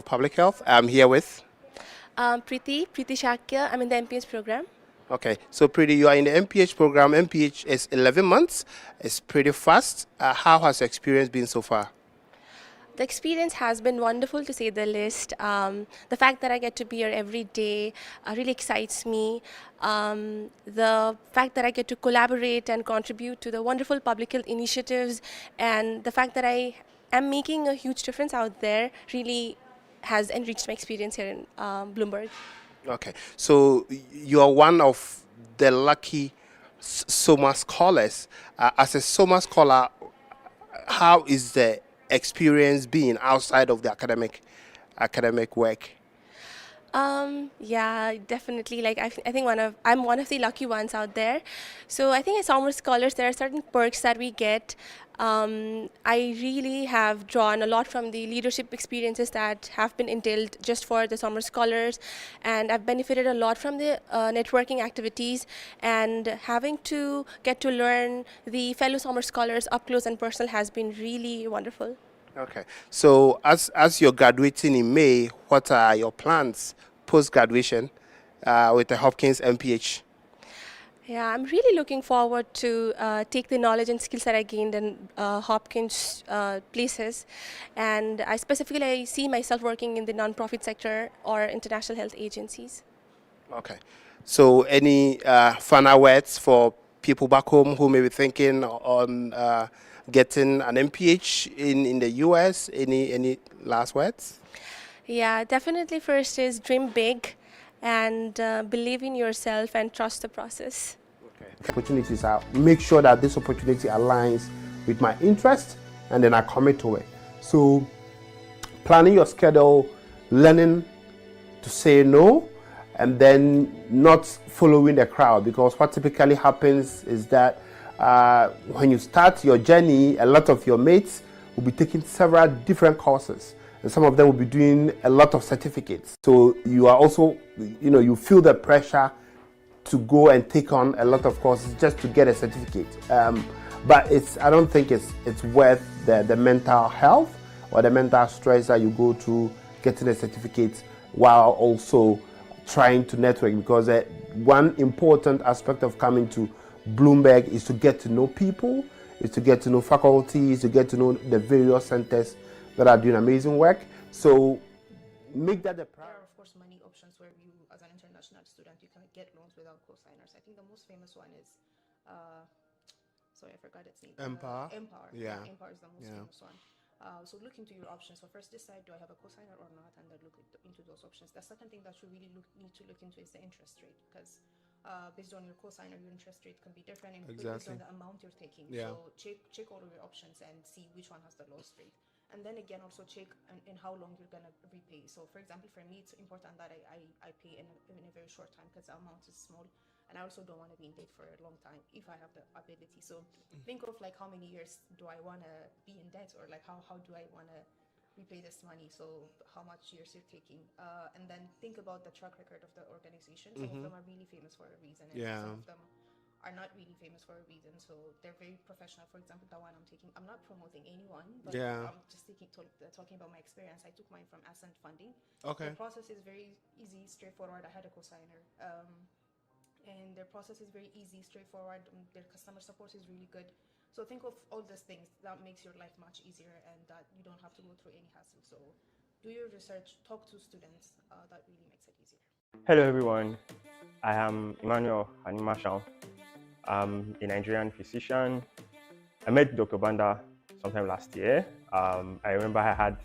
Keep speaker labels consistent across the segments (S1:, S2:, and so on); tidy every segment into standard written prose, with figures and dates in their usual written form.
S1: Public Health. I'm here with...
S2: Preeti Shakya. I'm in the MPH program.
S1: Okay, so Preeti, you are in the MPH program. MPH is 11 months. It's pretty fast. How has your experience been so far?
S2: The experience has been wonderful, to say the least. The fact that I get to be here every day really excites me. The fact that I get to collaborate and contribute to the wonderful public health initiatives, and the fact that I am making a huge difference out there really has enriched my experience here in Bloomberg.
S1: Okay, so you are one of the lucky SOMA scholars. As a SOMA scholar, how is the experience being outside of the academic work?
S2: Yeah, definitely. Like I think I'm one of the lucky ones out there. So I think as Summer Scholars, there are certain perks that we get. I really have drawn a lot from the leadership experiences that have been entailed just for the Summer Scholars, and I've benefited a lot from the networking activities, and having to get to learn the fellow Summer Scholars up close and personal has been really wonderful.
S1: Okay, so as you're graduating in May, what are your plans post-graduation with the Hopkins MPH?
S2: Yeah, I'm really looking forward to take the knowledge and skills that I gained in Hopkins places, and I specifically see myself working in the nonprofit sector or international health agencies.
S1: Okay, so any final words for people back home who may be thinking on getting an MPH in the US? Any last words?
S2: Yeah, definitely. First is dream big, and believe in yourself and trust the process.
S1: Okay. Opportunities are make sure that this opportunity aligns with my interest, and then I commit to it. So planning your schedule, learning to say no, and then not following the crowd, because what typically happens is that when you start your journey, a lot of your mates will be taking several different courses, and some of them will be doing a lot of certificates. So you are also, you feel the pressure to go and take on a lot of courses just to get a certificate. But I don't think it's worth the mental health or the mental stress that you go through getting a certificate while also trying to network, because one important aspect of coming to Bloomberg is to get to know people, is to get to know faculties, to get to know the various centers that are doing amazing work. So make that a priority.
S3: There are, of course, many options where you, as an international student, you can get loans without co-signers. I think the most famous one is, sorry, I forgot its name.
S1: Empower.
S3: Yeah. Empower is the most famous one. So look into your options. So first decide, do I have a co-signer or not, and then look into those options. The second thing that you really need to look into is the interest rate, because based on your co-signer, your interest rate can be different based on the amount you're taking.
S1: Yeah.
S3: So check all of your options and see which one has the lowest rate. And then again, also check in how long you're gonna repay. So for example, for me, it's important that I pay in a very short time, because the amount is small, and I also don't want to be in debt for a long time if I have the ability. So think of like how many years do I want to be in debt, or like how do I want to repay this money, so how much years you're taking, and then think about the track record of the organization. Some of them are really famous for a reason, and some of them are not really famous for a reason, so they're very professional. For example, the one I'm taking, I'm not promoting anyone, but I'm just talking about my experience. I took mine from Ascent Funding. Okay. The process is very easy, straightforward. I had a co-signer, and their process is very easy, straightforward. Their customer support is really good. So think of all these things that makes your life much easier, and that you don't have to go through any hassle. So do your research, talk to students. That really makes it easier.
S4: Hello everyone, I am Emmanuel Animashal. I'm a Nigerian physician. I met Dr. Banda sometime last year. I remember I had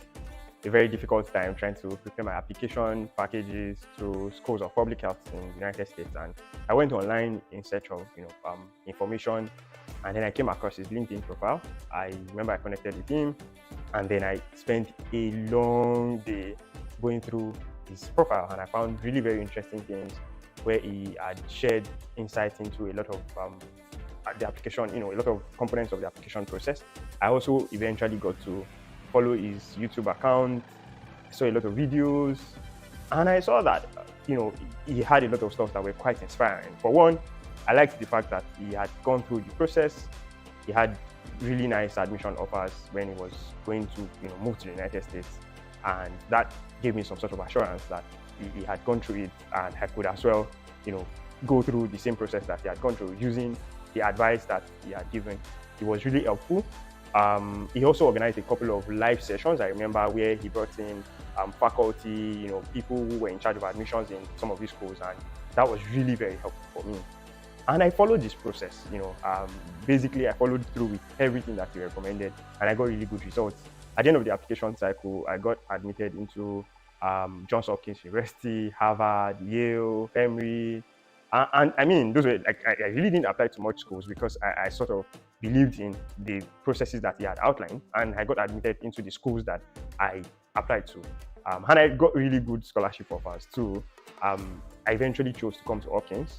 S4: a very difficult time trying to prepare my application packages to schools of public health in the United States, and I went online in search of information, and then I came across his LinkedIn profile. I remember I connected with him, and then I spent a long day going through his profile, and I found really very interesting things where he had shared insights into a lot of the application, a lot of components of the application process. I also eventually got to follow his YouTube account, saw a lot of videos, and I saw that he had a lot of stuff that were quite inspiring. For one, I liked the fact that he had gone through the process. He had really nice admission offers when he was going to move to the United States. and that gave me some sort of assurance that he had gone through it, and I could as well, go through the same process that he had gone through using the advice that he had given. It was really helpful. He also organized a couple of live sessions, I remember, where he brought in faculty, people who were in charge of admissions in some of these schools, and that was really very helpful for me. And I followed this process, basically I followed through with everything that he recommended, and I got really good results. At the end of the application cycle, I got admitted into Johns Hopkins University, Harvard, Yale, Emory, and I mean, those were like, I really didn't apply to much schools because I sort of believed in the processes that he had outlined, and I got admitted into the schools that I applied to. And I got really good scholarship offers too. I eventually chose to come to Hopkins,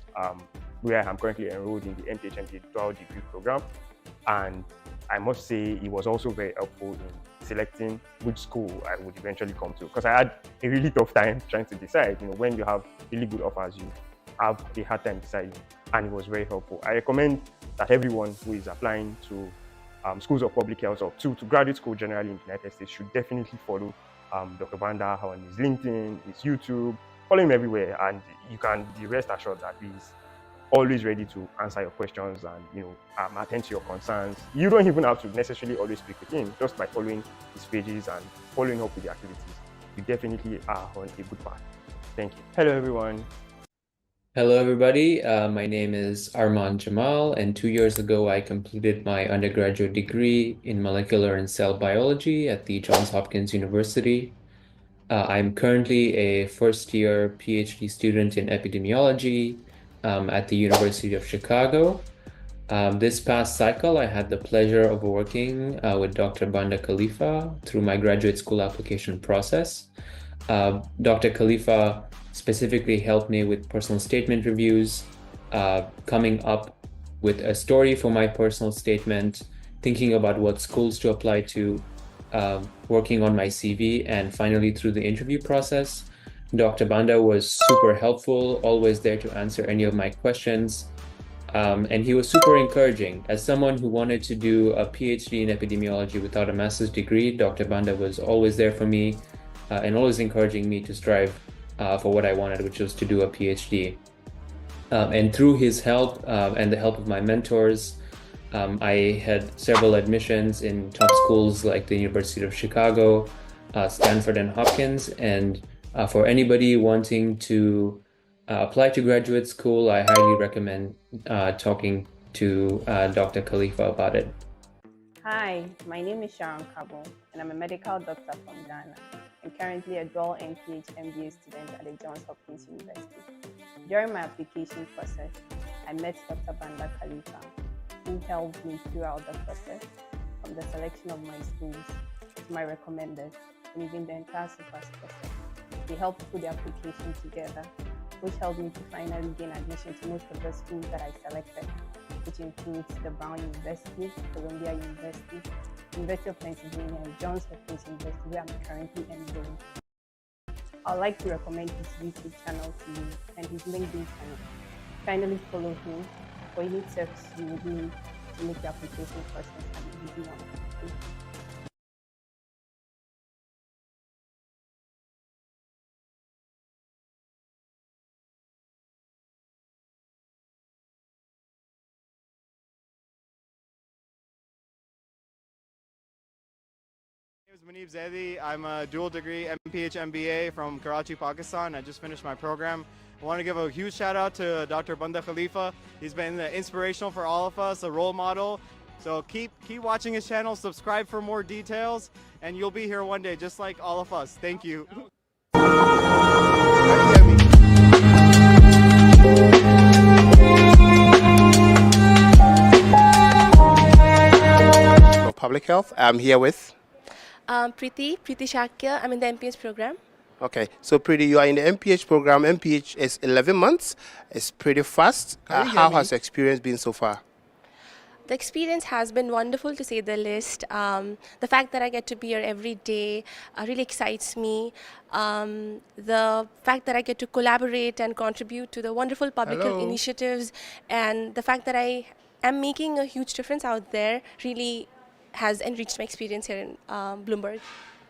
S4: where I'm currently enrolled in the MPH dual degree program. And I must say it was also very helpful in selecting which school I would eventually come to, because I had a really tough time trying to decide. When you have really good offers, you have a hard time deciding, and it was very helpful. I recommend that everyone who is applying to schools of public health or to graduate school generally in the United States should definitely follow Dr. Banda on his LinkedIn, his YouTube, follow him everywhere, and you can be rest assured that he's always ready to answer your questions and attend to your concerns. You don't even have to necessarily always speak with him. Just by following his pages and following up with the activities, you definitely are on a good path. Thank you. Hello, everyone.
S5: Hello, everybody. My name is Arman Jamal, and 2 years ago, I completed my undergraduate degree in molecular and cell biology at the Johns Hopkins University. I'm currently a first-year PhD student in epidemiology at the University of Chicago. This past cycle, I had the pleasure of working with Dr. Banda Khalifa through my graduate school application process. Dr. Khalifa specifically helped me with personal statement reviews, coming up with a story for my personal statement, thinking about what schools to apply to, working on my CV, and finally through the interview process. Dr. Banda was super helpful, always there to answer any of my questions. And he was super encouraging. As someone who wanted to do a PhD in epidemiology without a master's degree, Dr. Banda was always there for me and always encouraging me to strive for what I wanted, which was to do a PhD. And through his help and the help of my mentors, I had several admissions in top schools like the University of Chicago, Stanford, and Hopkins. And for anybody wanting to apply to graduate school, I highly recommend talking to Dr. Khalifa about it.
S6: Hi, my name is Sharon Kabo, and I'm a medical doctor from Ghana. I'm currently a dual MPH MBA student at the Johns Hopkins University. During my application process, I met Dr. Banda Khalifa, who helped me throughout the process, from the selection of my schools to my recommended, and even the entire SUPAS process. They helped put the application together, which helped me to finally gain admission to most of the schools that I selected, which includes the Brown University, Columbia University, University of Pennsylvania, and Johns Hopkins University, where I'm currently enrolled. I'd like to recommend his YouTube channel to you and his LinkedIn channel. Kindly follow him for any tips you would need to make the application process an easy one.
S7: My name is Munib Zaidi. I'm a dual degree MPH MBA from Karachi, Pakistan. I just finished my program. I want to give a huge shout out to Dr. Banda Khalifa. He's been inspirational for all of us, a role model. So keep watching his channel, subscribe for more details, and you'll be here one day just like all of us. Thank you.
S1: Public health. I'm here with
S2: Preeti Shakya. I'm in the MPH program.
S1: Okay, so Preeti, you are in the MPH program. MPH is 11 months. It's pretty fast. How has your experience been so far?
S2: The experience has been wonderful, to say the least. The fact that I get to be here every day really excites me. The fact that I get to collaborate and contribute to the wonderful public health initiatives, and the fact that I am making a huge difference out there really has enriched my experience here in Bloomberg.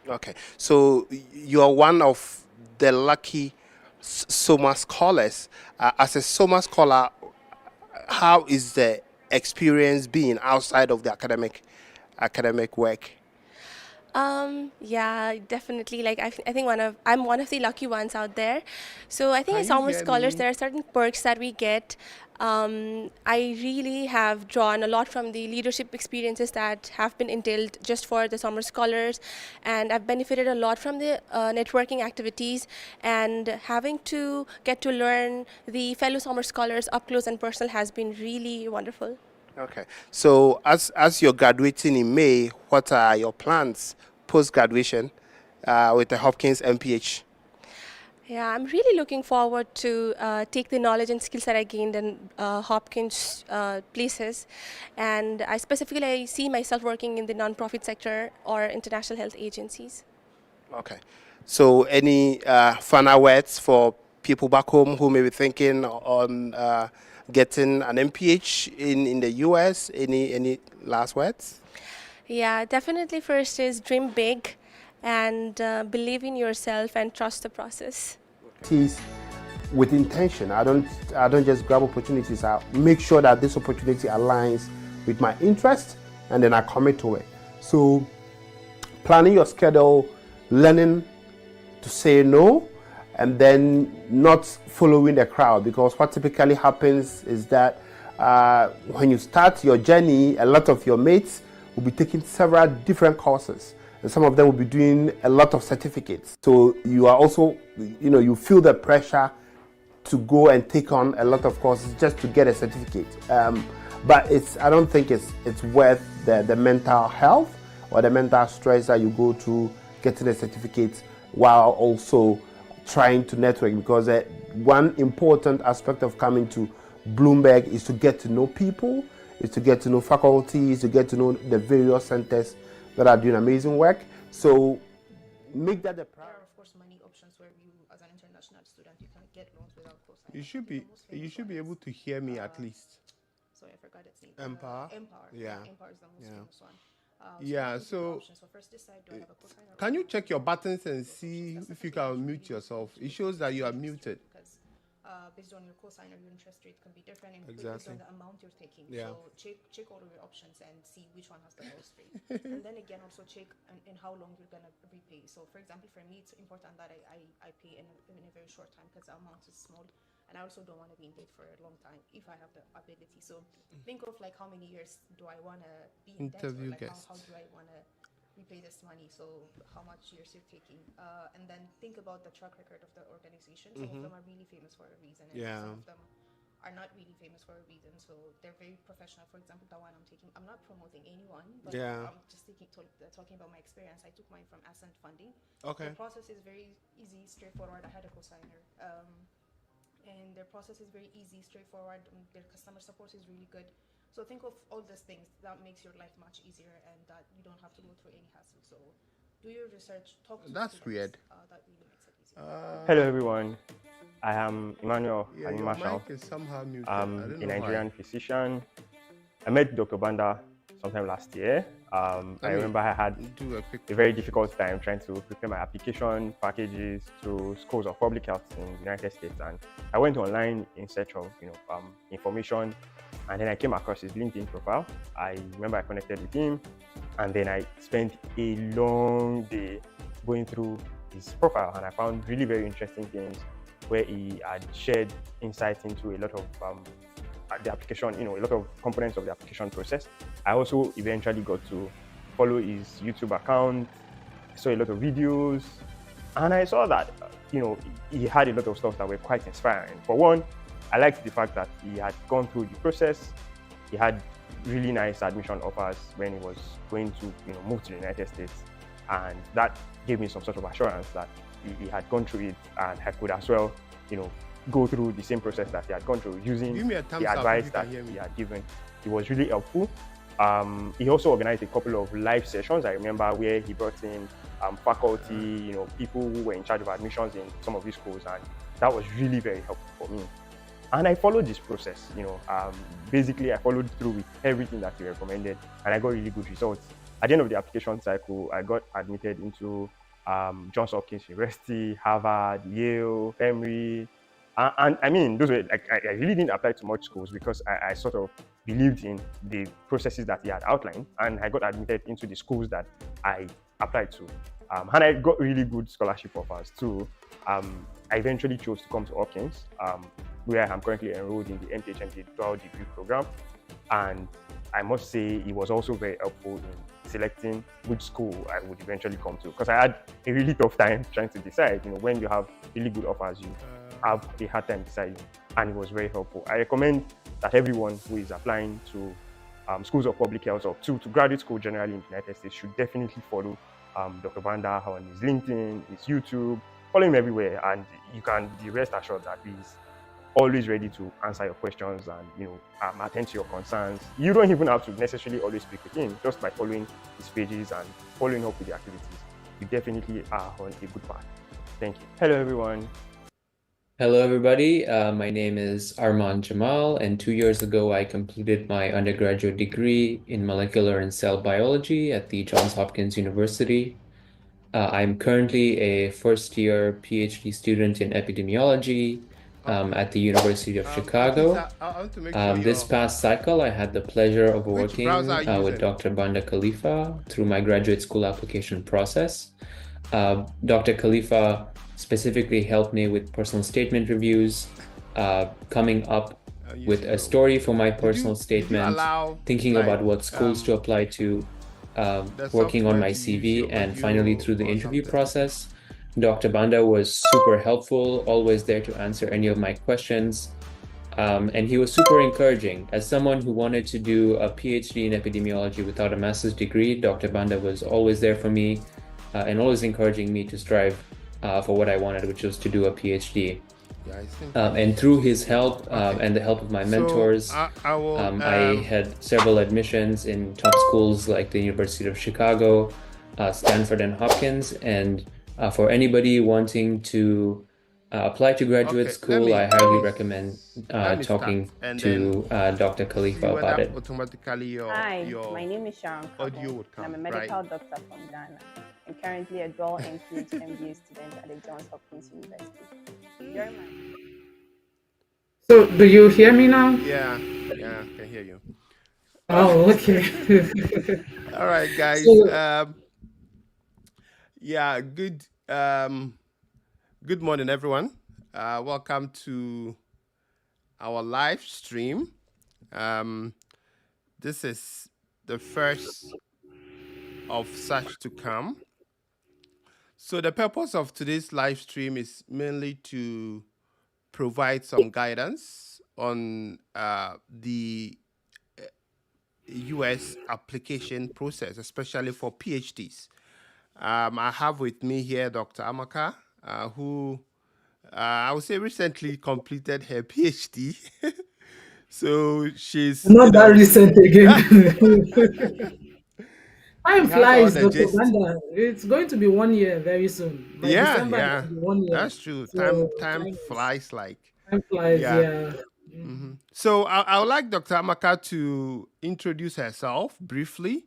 S1: Okay, so you are one of the lucky SOMA scholars. As a SOMA scholar, how is the experience being outside of the academic work?
S2: Yeah, definitely. Like I think I'm one of the lucky ones out there. So I think
S1: Can
S2: as
S1: you
S2: summer
S1: hear
S2: scholars,
S1: me?
S2: there are certain perks that we get. I really have drawn a lot from the leadership experiences that have been entailed just for the summer scholars, and I've benefited a lot from the networking activities, and having to get to learn the fellow summer scholars up close and personal has been really wonderful.
S1: Okay, so as you're graduating in May, what are your plans post graduation with the Hopkins MPH?
S2: Yeah, I'm really looking forward to take the knowledge and skills that I gained in Hopkins places, and I specifically see myself working in the nonprofit sector or international health agencies.
S1: Okay, so any final words for people back home who may be thinking on getting an MPH in the US? Any last words?
S2: Yeah, definitely. First is dream big, and believe in yourself and trust the process.
S1: Opportunities with intention. I don't just grab opportunities. I make sure that this opportunity aligns with my interest, and then I commit to it. So planning your schedule, learning to say no, and then not following the crowd, because what typically happens is that when you start your journey, a lot of your mates will be taking several different courses, and some of them will be doing a lot of certificates. So you are also, you feel the pressure to go and take on a lot of courses just to get a certificate. But I don't think it's worth the mental health or the mental stress that you go through getting a certificate while also trying to network, because one important aspect of coming to Bloomberg is to get to know people, is to get to know faculties, to get to know the various centers that are doing amazing work. So make that the priority.
S3: There are of course many options where you, as an international student, you can get loans without cosigning.
S1: You should be able to hear me at least.
S3: Sorry, I forgot its name.
S1: Empower.
S3: Empower.
S1: Yeah.
S3: Empower is the most famous one.
S1: Yeah,
S3: So,
S1: so
S3: options. So first decide, do I have a cosigner?
S1: can you check your buttons and see if you can mute yourself? It shows that you are muted.
S3: Because based on your cosigner, your interest rate can be different, and based
S1: Exactly.
S3: on the amount you're taking.
S1: Yeah.
S3: So check all of your options and see which one has the lowest rate. And then again, also check in how long you're gonna repay. So for example, for me, it's important that I pay in a very short time because the amount is small, and I also don't want to be in debt for a long time if I have the ability. So think of like how many years do I want to be in debt, or
S1: Interview
S3: like
S1: guests.
S3: how do I want to repay this money, so how much years you're taking, and then think about the track record of the organization. Some of them are really famous for a reason, and
S1: Yeah.
S3: some of them are not really famous for a reason, so they're very professional. For example, the one I'm taking, I'm not promoting anyone, but
S1: Yeah.
S3: I'm just talking about my experience. I took mine from Ascent Funding.
S1: Okay.
S3: The process is very easy, straightforward. I had a cosigner, and their process is very easy, straightforward. Their customer support is really good. So think of all these things that makes your life much easier, and that you don't have to go through any hassle. So do your research, talk to
S1: That's
S3: students,
S1: weird.
S3: that really makes it easier.
S4: Hello everyone, I am Emmanuel
S1: Yeah, your
S4: Marshall.
S1: mic is somehow muted.
S4: I'm
S1: I don't
S4: a
S1: know
S4: Nigerian physician. I met Dr. Banda sometime last year. I remember I had
S1: do a quick
S4: a very difficult time trying to prepare my application packages to schools of public health in the United States, and I went online in search of information, and then I came across his LinkedIn profile. I remember I connected with him, and then I spent a long day going through his profile, and I found really very interesting things where he had shared insights into a lot of the application, a lot of components of the application process. I also eventually got to follow his YouTube account, saw a lot of videos, and I saw that he had a lot of stuff that were quite inspiring. For one, I liked the fact that he had gone through the process. He had really nice admission offers when he was going to move to the United States, and that gave me some sort of assurance that he had gone through it, and I could as well go through the same process that he had gone through using the advice that he had given. It was really helpful. He also organized a couple of live sessions, I remember, where he brought in faculty, people who were in charge of admissions in some of these schools, and that was really very helpful for me. And I followed this process, basically I followed through with everything that he recommended, and I got really good results. At the end of the application cycle, I got admitted into Johns Hopkins University, Harvard, Yale, Emory. And I mean, those were like, I really didn't apply to much schools because I sort of believed in the processes that he had outlined, and I got admitted into the schools that I applied to. And I got really good scholarship offers too. I eventually chose to come to Hopkins, where I'm currently enrolled in the MPHMD dual degree program. And I must say, it was also very helpful in selecting which school I would eventually come to, because I had a really tough time trying to decide. When you have really good offers, you have a hard time deciding, and it was very helpful. I recommend that everyone who is applying to schools of public health or to graduate school generally in the United States should definitely follow Dr. Banda on his LinkedIn, his YouTube, follow him everywhere, and you can be rest assured that he's always ready to answer your questions and attend to your concerns. You don't even have to necessarily always speak with him. Just by following his pages and following up with the activities, you definitely are on a good path. Thank you. Hello, everyone.
S5: Hello, everybody. My name is Arman Jamal, and 2 years ago, I completed my undergraduate degree in molecular and cell biology at the Johns Hopkins University. I'm currently a first-year PhD student in epidemiology at the University of Chicago.
S1: I want to make sure
S5: This past cycle, I had the pleasure of working with Dr. Banda Khalifa through my graduate school application process. Dr. Khalifa specifically helped me with personal statement reviews, coming up with a story for my personal statement, thinking about what schools to apply to, working on my CV, and finally through the interview process. Dr. Banda was super helpful, always there to answer any of my questions. And he was super encouraging. As someone who wanted to do a PhD in epidemiology without a master's degree, Dr. Banda was always there for me and always encouraging me to strive for what I wanted, which was to do a PhD. And through his help and the help of my mentors, I had several admissions in top schools like the University of Chicago, Stanford, and Hopkins. And for anybody wanting to apply to graduate school, I highly recommend talking to Dr. Khalifa about it.
S6: Hi, my name is Sharon Kabo, and I'm a medical doctor from Ghana, and currently a dual MPH MBA student at the Johns Hopkins University.
S8: So, do you hear me now?
S1: Yeah, I can hear you.
S8: Oh, okay.
S1: All right, guys.
S8: So,
S1: Good morning, everyone. Welcome to our live stream. This is the first of such to come. So the purpose of today's live stream is mainly to provide some guidance on the US application process, especially for PhDs. I have with me here Dr. Amaka, who I would say recently completed her PhD. So she's
S8: not that recent again. Time flies, Dr. Banda. It's going to be 1 year very soon. By December, it will be 1 year.
S1: That's true.
S8: So
S1: time flies like.
S8: Time flies, yeah.
S1: Mm-hmm. So I would like Dr. Amaka to introduce herself briefly,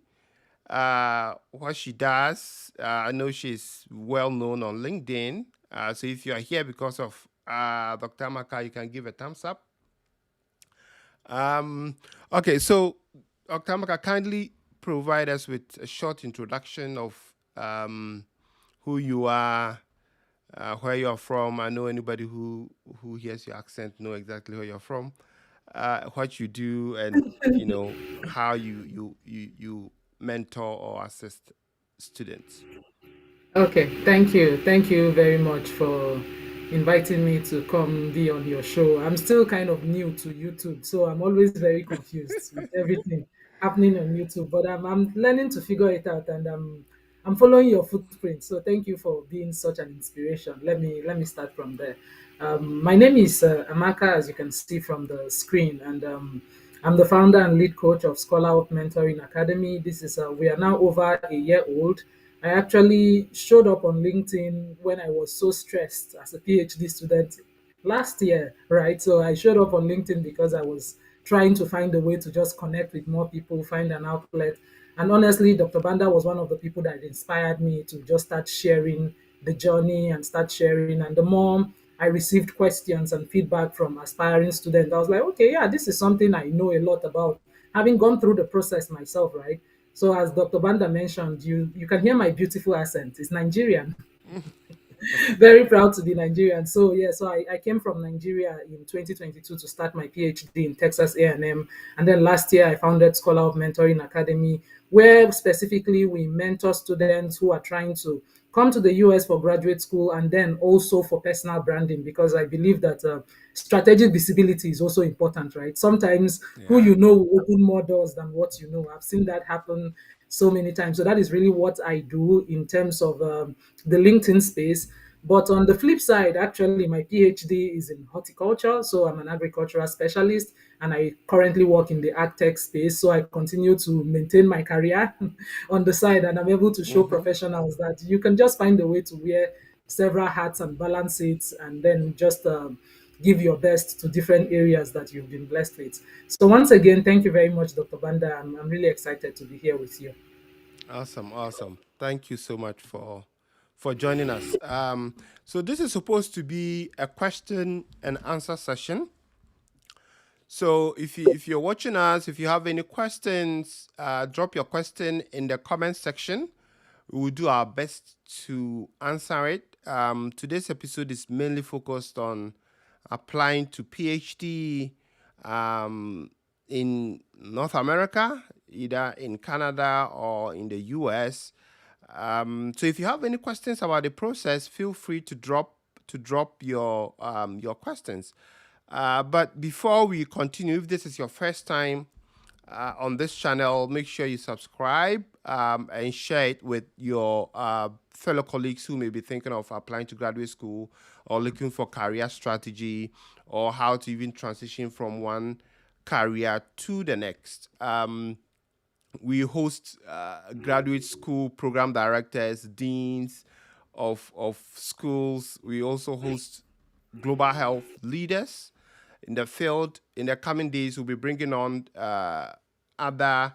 S1: what she does. I know she's well known on LinkedIn. So if you are here because of Dr. Amaka, you can give a thumbs up. Okay, so Dr. Amaka, kindly provide us with a short introduction of who you are, where you're from. I know anybody who hears your accent know exactly where you're from, what you do, and how you mentor or assist students.
S8: Okay, thank you very much for inviting me to come be on your show. I'm still kind of new to YouTube, so I'm always very confused with everything happening on YouTube, but I'm learning to figure it out, and I'm following your footprint. So thank you for being such an inspiration. Let me start from there. My name is Amaka, as you can see from the screen, and I'm the founder and lead coach of Scholar Up Mentoring Academy. This is we are now over a year old. I actually showed up on LinkedIn when I was so stressed as a PhD student last year, right? So I showed up on LinkedIn because I was trying to find a way to just connect with more people, find an outlet. And honestly, Dr. Banda was one of the people that inspired me to just start sharing the journey and start sharing. And the more I received questions and feedback from aspiring students, I was like, okay, yeah, this is something I know a lot about, having gone through the process myself, right? So as Dr. Banda mentioned, you can hear my beautiful accent. It's Nigerian. Very proud to be Nigerian. So yeah, so I came from Nigeria in 2022 to start my PhD in Texas A&M, and then last year I founded Scholar of Mentoring Academy, where specifically we mentor students who are trying to come to the US for graduate school and then also for personal branding, because I believe that strategic visibility is also important, right? Sometimes who
S1: Yeah.
S8: you know will open more doors than what you know. I've seen that happen so many times. So that is really what I do in terms of the LinkedIn space. But on the flip side, actually, my PhD is in horticulture. So I'm an agricultural specialist and I currently work in the ag tech space. So I continue to maintain my career on the side, and I'm able to show
S1: Mm-hmm.
S8: professionals that you can just find a way to wear several hats and balance it, and then just give your best to different areas that you've been blessed with. So once again, thank you very much, Dr. Banda. I'm really excited to be here with you.
S1: Awesome, awesome. Thank you so much for joining us. So this is supposed to be a question and answer session. So if you're watching us, if you have any questions, drop your question in the comment section. We will do our best to answer it. Today's episode is mainly focused on applying to PhD in North America, either in Canada or in the US. So if you have any questions about the process, feel free to drop your questions. But before we continue, if this is your first time on this channel, make sure you subscribe and share it with your fellow colleagues who may be thinking of applying to graduate school or looking for career strategy or how to even transition from one career to the next. We host graduate school program directors, deans of schools. We also host global health leaders in the field. In the coming days, we'll be bringing on other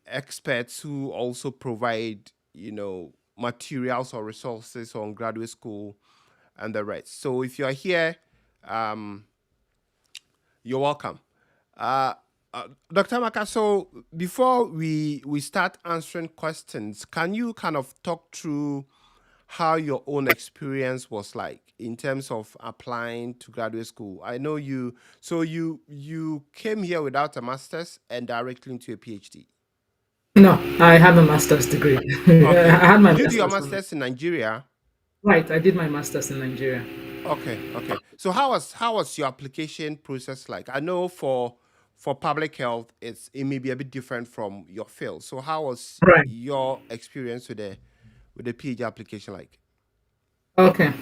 S1: experts who also provide, materials or resources on graduate school and the rest. So if you're here, um, you're welcome. Uh, Dr. Amaka, so before we start answering questions, can you kind of talk through how your own experience was like in terms of applying to graduate school? I know you came here without a master's and directly into a PhD.
S8: No, I have a master's degree. I
S1: Okay.
S8: had my
S1: Did you do your
S8: master's from,
S1: master's in Nigeria?
S8: right. I did my master's in Nigeria.
S1: Okay, okay. So how was your application process like? I know for public health, it may be a bit different from your field. So how was
S8: Right.
S1: your experience with the PhD application like?
S8: Okay.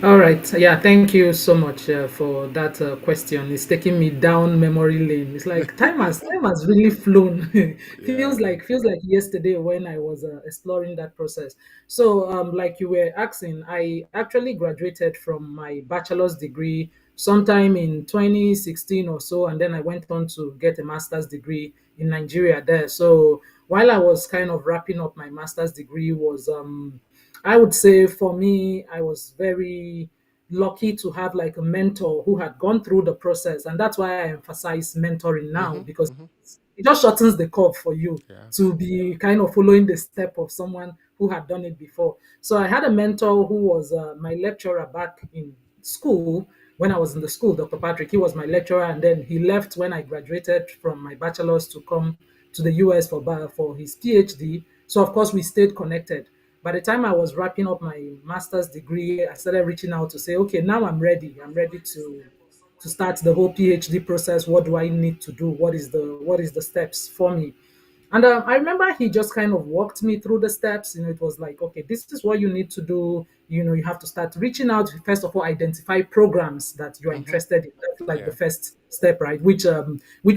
S8: All right. Yeah. Thank you so much for that question. It's taking me down memory lane. It's like time has really flown.
S1: Yeah.
S8: feels like yesterday when I was exploring that process. So, like you were asking, I actually graduated from my bachelor's degree sometime in 2016 or so, and then I went on to get a master's degree in Nigeria there. So while I was kind of wrapping up my master's degree, was I would say for me, I was very lucky to have like a mentor who had gone through the process. And that's why I emphasize mentoring now,
S1: Mm-hmm.
S8: because
S1: Mm-hmm.
S8: it just shortens the curve for you
S1: Yeah.
S8: to be kind of following the step of someone who had done it before. So I had a mentor who was my lecturer back in school when I was in the school, Dr. Patrick. He was my lecturer, and then he left when I graduated from my bachelor's to come to the US for his PhD. So of course we stayed connected. By the time I was wrapping up my master's degree, I started reaching out to say, okay, now I'm ready. I'm ready to start the whole PhD process. What do I need to do? What is the steps for me? And I remember he just kind of walked me through the steps. It was like, okay, this is what you need to do. You have to start reaching out. First of all, identify programs that you are
S1: Mm-hmm.
S8: interested in. That's like the
S1: Yeah.
S8: first step, right? Which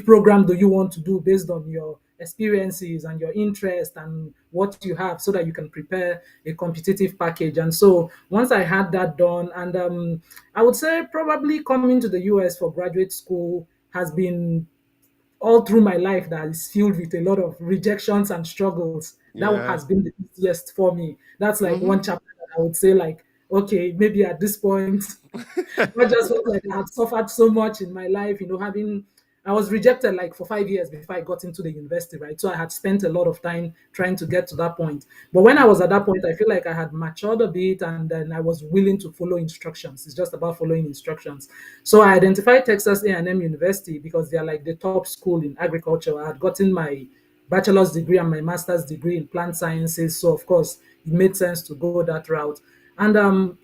S8: program do you want to do based on your experiences and your interest and what you have, so that you can prepare a competitive package. And so once I had that done, and I would say probably coming to the US for graduate school has been all through my life that is filled with a lot of rejections and struggles. That
S1: Yeah.
S8: has been the easiest for me. That's like
S1: Mm-hmm.
S8: one chapter that I would say, like, okay, maybe at this point, I just felt like I had suffered so much in my life, having I was rejected like for 5 years before I got into the university, right? So I had spent a lot of time trying to get to that point. But when I was at that point, I feel like I had matured a bit and then I was willing to follow instructions. It's just about following instructions. So I identified Texas A&M University because they're like the top school in agriculture. I had gotten my bachelor's degree and my master's degree in plant sciences. So of course, it made sense to go that route. And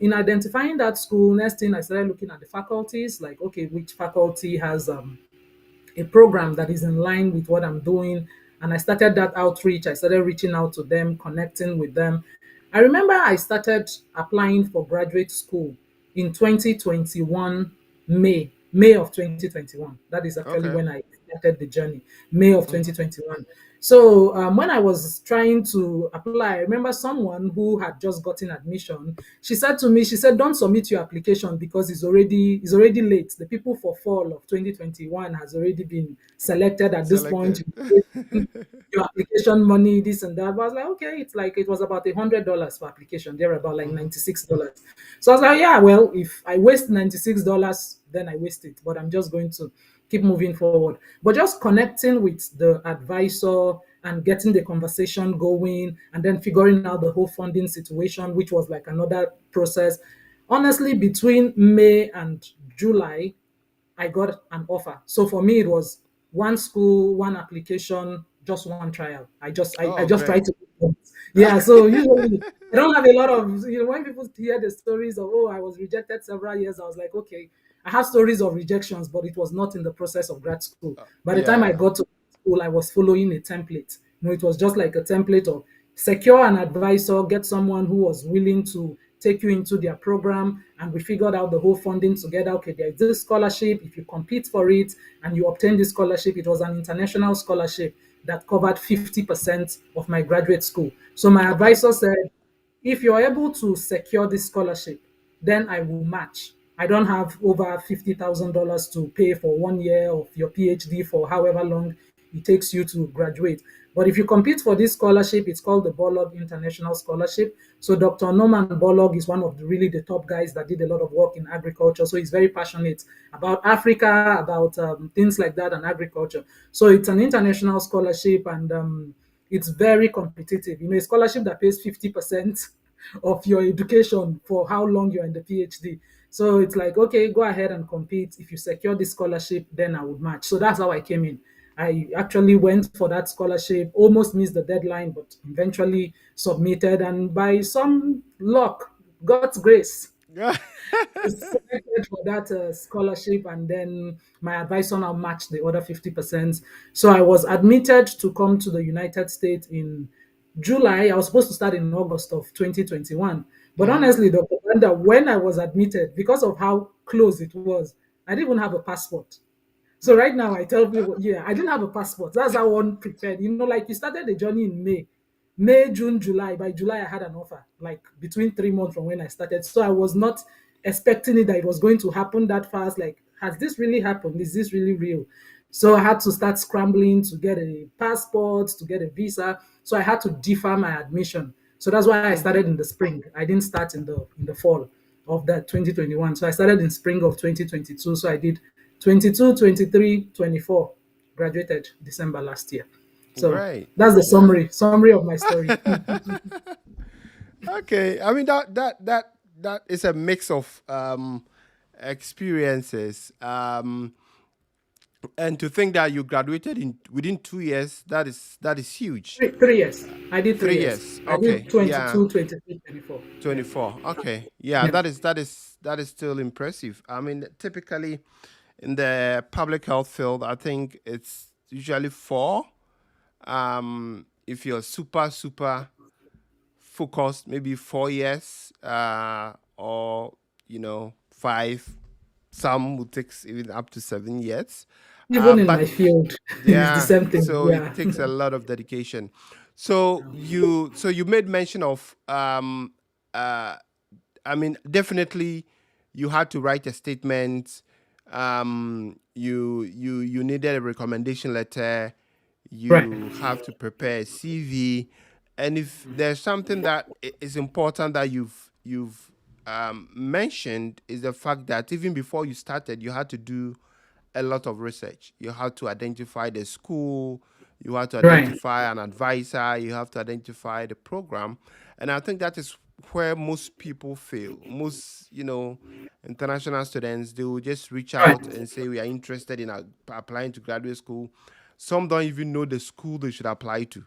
S8: in identifying that school, next thing I started looking at the faculties, like, okay, which faculty has a program that is in line with what I'm doing. And I started that outreach. I started reaching out to them, connecting with them. I remember I started applying for graduate school in 2021, May of 2021. That is actually
S1: Okay.
S8: when I started the journey, May of
S1: Mm-hmm.
S8: 2021. So when I was trying to apply, I remember someone who had just gotten admission. She said to me, she said, "Don't submit your application because it's already late. The people for fall of 2021 has already been selected at this point.
S1: Selected.
S8: Your application money, this and that." But I was like, okay, it's like it was about $100 per application. They're about like
S1: Mm-hmm.
S8: $96. So I was like, yeah, well, if I waste $96, then I waste it. But I'm just going to keep moving forward. But just connecting with the advisor and getting the conversation going and then figuring out the whole funding situation, which was like another process. Honestly, between May and July, I got an offer. So for me, it was one school, one application, just one trial. I
S1: Oh,
S8: just
S1: great.
S8: tried to. Yeah. So usually I don't have a lot of when people hear the stories of, oh, I was rejected several years. I was like, okay, I have stories of rejections, but it was not in the process of grad school. By the time I
S1: Yeah.
S8: got to school, I was following a template. It was just like a template of secure an advisor, get someone who was willing to take you into their program, and we figured out the whole funding together. Okay, there is this scholarship. If you compete for it and you obtain this scholarship, it was an international scholarship that covered 50% of my graduate school. So my
S1: Okay.
S8: advisor said, if you're able to secure this scholarship, then I will match. I don't have over $50,000 to pay for 1 year of your PhD for however long it takes you to graduate. But if you compete for this scholarship, it's called the Borlaug International Scholarship. So Dr. Norman Borlaug is one of really the top guys that did a lot of work in agriculture. So he's very passionate about Africa, about things like that and agriculture. So it's an international scholarship and it's very competitive. A scholarship that pays 50% of your education for how long you're in the PhD. So it's like, okay, go ahead and compete. If you secure this scholarship, then I would match. So that's how I came in. I actually went for that scholarship, almost missed the deadline, but eventually submitted. And by some luck, God's grace,
S1: Yeah.
S8: selected for that scholarship, and then my advisor now matched the other 50%. So I was admitted to come to the United States in July. I was supposed to start in August of 2021. But
S1: Mm-hmm.
S8: honestly, Dr. Banda, when I was admitted, because of how close it was, I didn't even have a passport. So right now I tell people, yeah, I didn't have a passport. That's how one prepared. Like you started the journey in May, June, July. By July, I had an offer, like between 3 months from when I started. So I was not expecting it that it was going to happen that fast. Like, has this really happened? Is this really real? So I had to start scrambling to get a passport, to get a visa. So I had to defer my admission. So that's why I
S1: Mm-hmm.
S8: started in the spring. I didn't start in the fall of that 2021. So I started in spring of 2022. So I did 22, 23, 24. Graduated December last year. So
S1: Great.
S8: that's the
S1: Yeah.
S8: summary of my story.
S1: Okay. I mean that is a mix of experiences. And to think that you graduated in within 2 years, that is huge.
S8: 3 years. I did three
S1: Three
S8: years.
S1: years.
S8: I did
S1: Okay. Yeah.
S8: 22, 23, 24. Yeah.
S1: 24. Okay. Yeah,
S8: Yeah.
S1: that is still impressive. I mean, typically in the public health field, I think it's usually four. If you're super focused, maybe 4 years, or 5. Some will take even up to 7 years.
S8: Even in
S1: But
S8: my field, it's the
S1: yeah,
S8: same thing.
S1: so it
S8: Yeah.
S1: takes a lot of dedication. So you made mention of I mean, definitely you had to write a statement, you needed a recommendation letter,
S8: Right.
S1: you have to prepare a CV, and if there's something that is important that you've mentioned, is the fact that even before you started, you had to do a lot of research. You had to identify the school, you had to
S8: Right.
S1: identify an advisor, you have to identify the program. And I think that is where most people fail. Most, international students, they will just reach
S8: Right.
S1: out and say, we are interested in applying to graduate school. Some don't even know the school they should apply to,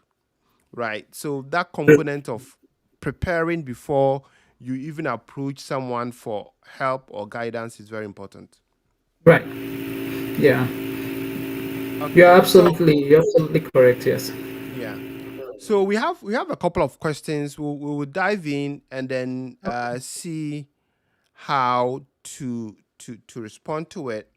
S1: right? So that component of preparing before you even approach someone for help or guidance is very important.
S8: Right. Yeah.
S1: Okay, so
S8: You're absolutely correct. Yes.
S1: yeah. So we have a couple of questions. We will dive in and then see how to respond to it.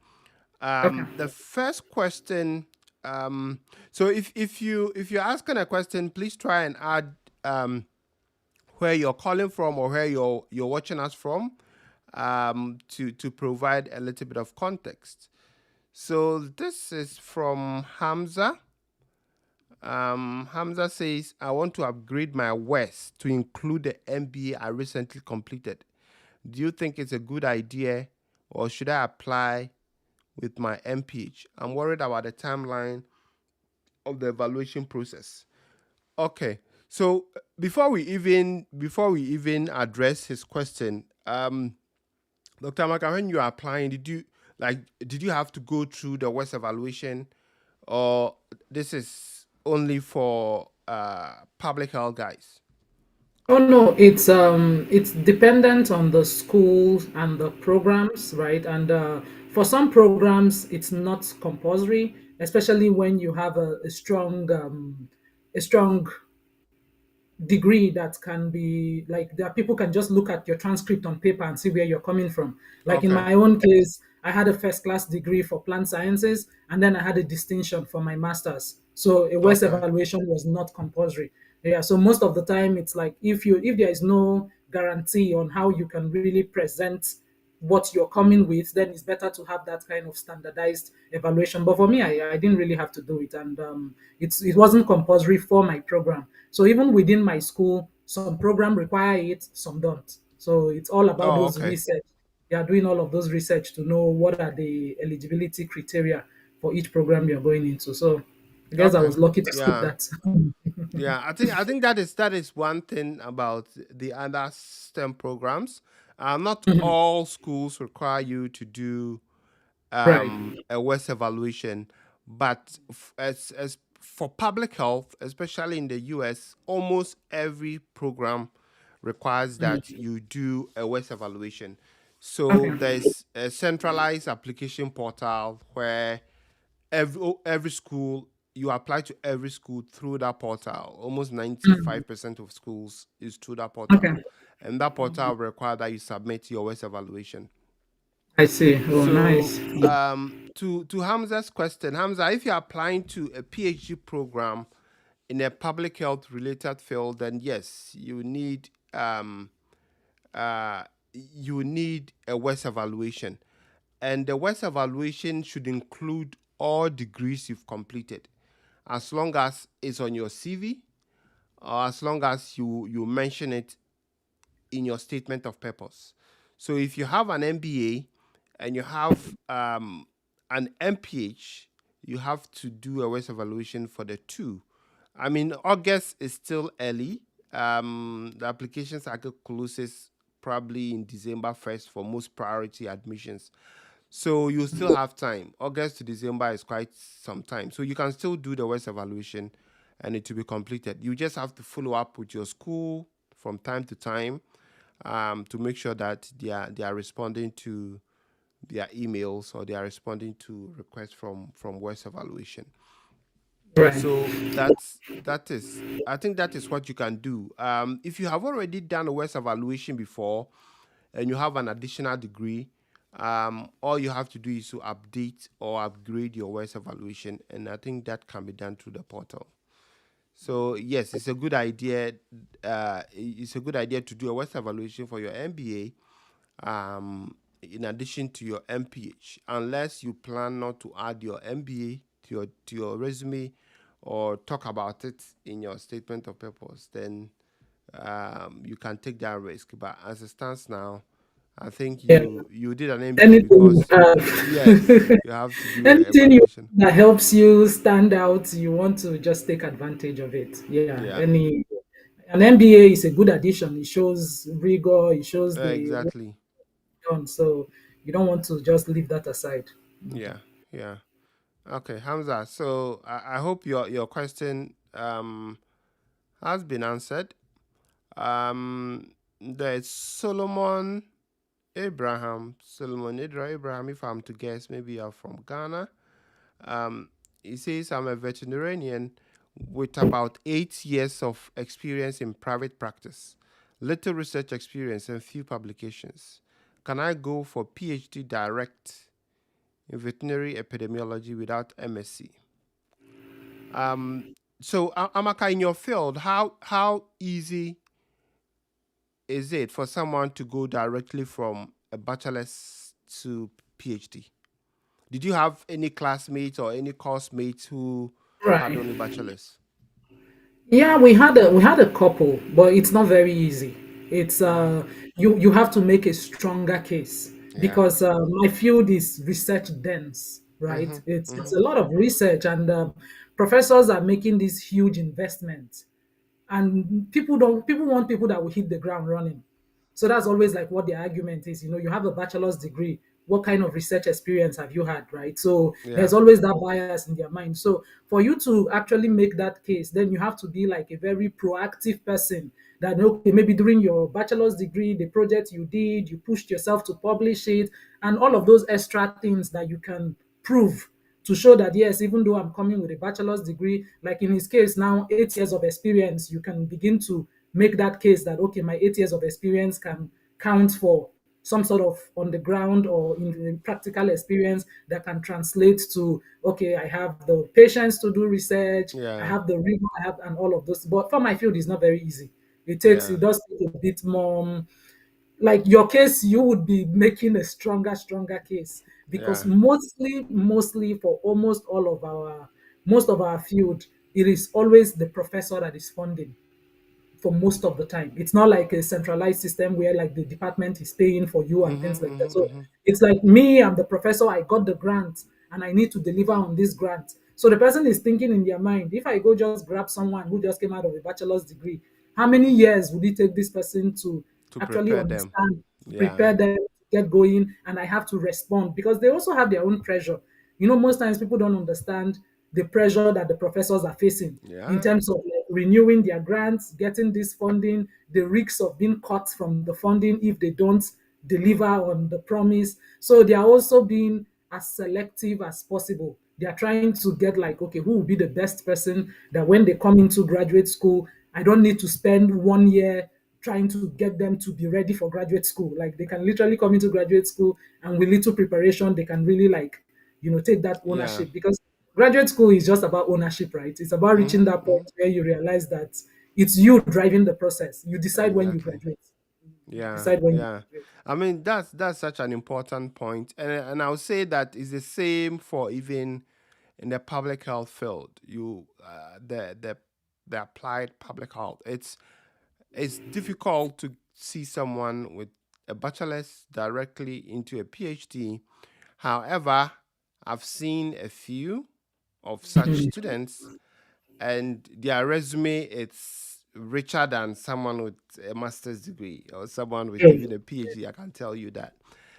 S8: Okay.
S1: The first question. So if you're asking a question, please try and add where you're calling from or where you're watching us from, to provide a little bit of context. So this is from Hamza. Hamza says, I want to upgrade my WES to include the MBA I recently completed. Do you think it's a good idea, or should I apply with my MPH? I'm worried about the timeline of the evaluation process. Okay. So before we even address his question, Dr. Amaka, when you are applying, did you have to go through the WES evaluation, or this is only for public health guys?
S8: Oh no, it's dependent on the schools and the programs, right? And for some programs, it's not compulsory, especially when you have a strong degree that can be like that people can just look at your transcript on paper and see where you're coming from. Like in
S1: Okay.
S8: my own case, I had a first class degree for plant sciences and then I had a distinction for my master's. So a West
S1: Okay.
S8: evaluation was not compulsory. Yeah, so most of the time it's like if there is no guarantee on how you can really present what you're coming with, then it's better to have that kind of standardized evaluation. But for me, I didn't really have to do it, and it wasn't compulsory for my program. So even within my school, some program require it, some don't. So it's all about
S1: Oh,
S8: those
S1: okay.
S8: research. You are doing all of those research to know what are the eligibility criteria for each program you're going into. So I guess I
S1: Okay.
S8: was lucky to skip
S1: Yeah.
S8: that.
S1: Yeah. I think that is one thing about the other STEM programs. Not
S8: Mhm.
S1: all schools require you to do
S8: Right.
S1: a WES evaluation, but as for public health, especially in the US, almost every program requires that
S8: Mhm.
S1: you do a WES evaluation. So
S8: Okay.
S1: there's a centralized application portal where every school, you apply to every school through that portal. Almost
S8: Mhm.
S1: 95% of schools is through that portal,
S8: Okay.
S1: and that portal will require that you submit your WES evaluation.
S8: I see. Oh,
S1: So,
S8: nice.
S1: to Hamza's question, Hamza, if you're applying to a PhD program in a public health related field, then yes, uh, you need a WES evaluation, and the WES evaluation should include all degrees you've completed, as long as it's on your CV, or as long as you mention it in your statement of purpose. So if you have an MBA and you have an MPH, you have to do a WES evaluation for the two. I mean, August is still early. The application cycle closes probably in December 1st for most priority admissions. So you still have time. August to December is quite some time. So you can still do the WES evaluation and it will be completed. You just have to follow up with your school from time to time, to make sure that they are responding to their emails, or they are responding to requests from WES evaluation.
S8: Right.
S1: So that is I think that is what you can do. If you have already done a WES evaluation before and you have an additional degree, all you have to do is to update or upgrade your WES evaluation, and I think that can be done through the portal. So yes, it's a good idea. It's a good idea to do a WES evaluation for your MBA, in addition to your MPH, unless you plan not to add your MBA to your resume or talk about it in your statement of purpose, then you can take that risk. But as it stands now, I think
S8: Yeah.
S1: you did an MBA
S8: Anything you
S1: because yes,
S8: have,
S1: you have to do
S8: anything you,
S1: evaluation.
S8: that helps you stand out, you want to just take advantage of it. Yeah.
S1: Yeah,
S8: An MBA is a good addition. It shows rigor. It shows the work
S1: exactly.
S8: done. So you don't want to just leave that aside. Okay.
S1: Yeah, yeah. Okay, Hamza. So I hope your question has been answered. There's Solomon Abraham. If I'm to guess, maybe you're from Ghana. Um, he says I'm a veterinarian with about 8 years of experience in private practice, little research experience, and few publications. Can I go for PhD direct in veterinary epidemiology without MSc? So Amaka, in your field, how easy is it for someone to go directly from a bachelor's to PhD? Did you have any classmates or any course mates who had
S8: Right.
S1: only bachelor's?
S8: Yeah, we had a couple, but it's not very easy. It's you have to make a stronger case
S1: Yeah.
S8: because my field is research dense, right? It's a lot of research, and professors are making these huge investments, and people want people that will hit the ground running. So that's always like what the argument is. You have a bachelor's degree. What kind of research experience have you had, right? So
S1: Yeah.
S8: there's always that bias in their mind. So for you to actually make that case, then you have to be like a very proactive person that, okay, maybe during your bachelor's degree, the project you did, you pushed yourself to publish it, and all of those extra things that you can prove to show that, yes, even though I'm coming with a bachelor's degree, like in his case now, 8 years of experience, you can begin to make that case that, okay, my 8 years of experience can count for some sort of on the ground or in practical experience that can translate to, okay, I have the patience to do research, I
S1: Yeah.
S8: have the rigor, I have, and all of those. But for my field, it's not very easy.
S1: Yeah.
S8: It does take a bit more, like your case, you would be making a stronger case because
S1: Yeah.
S8: mostly for almost all of our most of our field, it is always the professor that is funding for most of the time. It's not like a centralized system where like the department is paying for you and things like that. So it's like me, I'm the professor, I got the grant and I need to deliver on this grant. So the person is thinking in their mind, if I go just grab someone who just came out of a bachelor's degree, how many years would it take this person to
S1: To
S8: actually
S1: prepare them.
S8: understand, to
S1: Yeah.
S8: prepare them, to get going, and I have to respond because they also have their own pressure. Most times people don't understand the pressure that the professors are facing in
S1: Yeah.
S8: terms of like renewing their grants, getting this funding, the risks of being cut from the funding if they don't deliver on the promise. So they are also being as selective as possible. They are trying to get like, okay, who will be the best person that when they come into graduate school, I don't need to spend 1 year trying to get them to be ready for graduate school. Like they can literally come into graduate school and with little preparation, they can really like, take that
S1: Yeah.
S8: ownership because graduate school is just about ownership, right? It's about reaching that point where you realize that it's you driving the process. You decide when you
S1: Exactly.
S8: graduate. You
S1: Yeah.
S8: decide when you
S1: Yeah.
S8: graduate.
S1: I mean that's such an important point, and I would say that is the same for even in the public health field. The applied public health. It's difficult to see someone with a bachelor's directly into a PhD. However, I've seen a few of such students, and their resume it's richer than someone with a master's degree or someone with
S8: Okay.
S1: even a PhD. I can tell you that.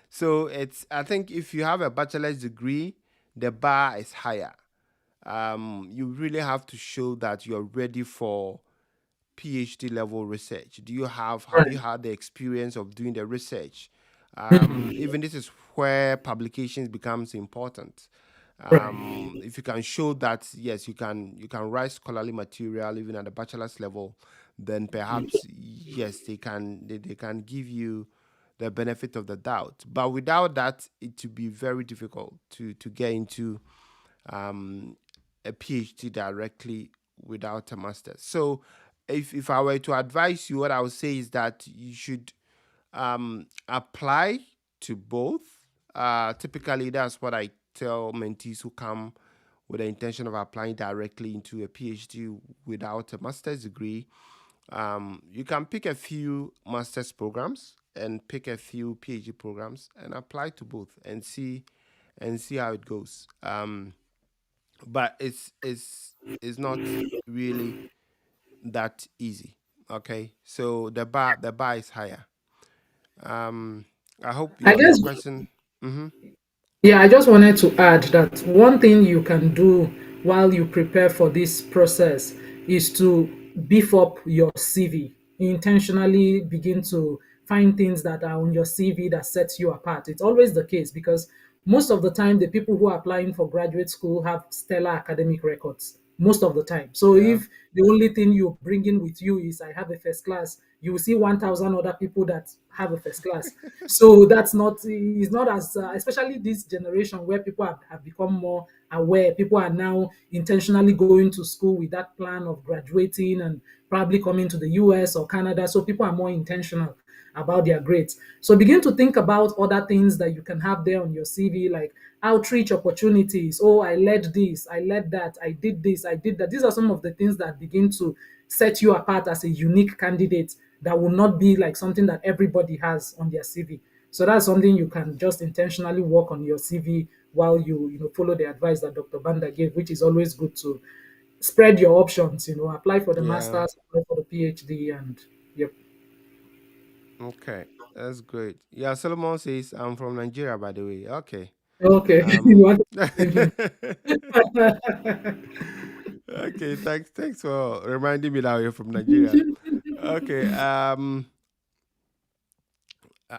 S1: So I think if you have a bachelor's degree, the bar is higher. You really have to show that you're ready for PhD level research. Have you
S8: Right.
S1: had the experience of doing the research?
S8: Mhm.
S1: Even this is where publications becomes important.
S8: Right.
S1: If you can show that yes, you can write scholarly material even at the bachelor's level, then perhaps yes, they can give you the benefit of the doubt. But without that, it would be very difficult to get into a PhD directly without a master's. So, if I were to advise you, what I would say is that you should apply to both. Typically, that's what I tell mentees who come with the intention of applying directly into a PhD without a master's degree. You can pick a few master's programs and pick a few PhD programs and apply to both and see how it goes. But it's not really that easy. Okay, so the bar is higher. I hope
S8: I
S1: your
S8: guess,
S1: question. Mm-hmm.
S8: yeah, I just wanted to add that one thing you can do while you prepare for this process is to beef up your CV. Intentionally begin to find things that are on your CV that sets you apart. It's always the case because most of the time, the people who are applying for graduate school have stellar academic records. Most of the time. So
S1: Yeah.
S8: if the only thing you bring in with you is I have a first class, you will see 1,000 other people that have a first class. So that's not, it's not as, especially this generation where people have become more aware. People are now intentionally going to school with that plan of graduating and probably coming to the US or Canada. So people are more intentional about their grades. So begin to think about other things that you can have there on your CV, like outreach opportunities. Oh, I led this, I led that, I did this, I did that. These are some of the things that begin to set you apart as a unique candidate that will not be like something that everybody has on their CV. So that's something you can just intentionally work on your CV while you follow the advice that Dr. Banda gave, which is always good to spread your options. Apply for the
S1: Yeah.
S8: masters, apply for the PhD, and yep.
S1: Okay. That's great. Yeah. Solomon says I'm from Nigeria, by the way. Okay.
S8: Okay, you
S1: Um.
S8: want to
S1: Okay. Thanks for reminding me that you're from Nigeria. Okay.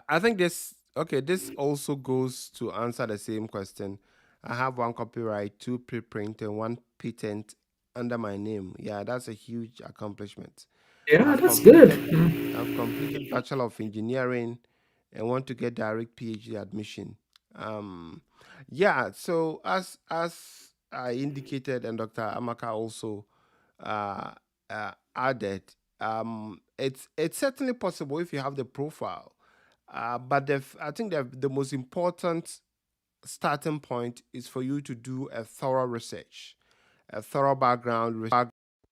S1: I think this. Okay. This also goes to answer the same question. I have one copyright, two preprint, and one patent under my name. Yeah, that's a huge accomplishment.
S8: Yeah,
S1: I've
S8: that's good.
S1: completed I've completed Bachelor of Engineering and want to get direct PhD admission. Um, yeah, so as I indicated and Dr. Amaka also uh, added, it's certainly possible if you have the profile. But I think the most important starting point is for you to do a thorough research, a thorough background research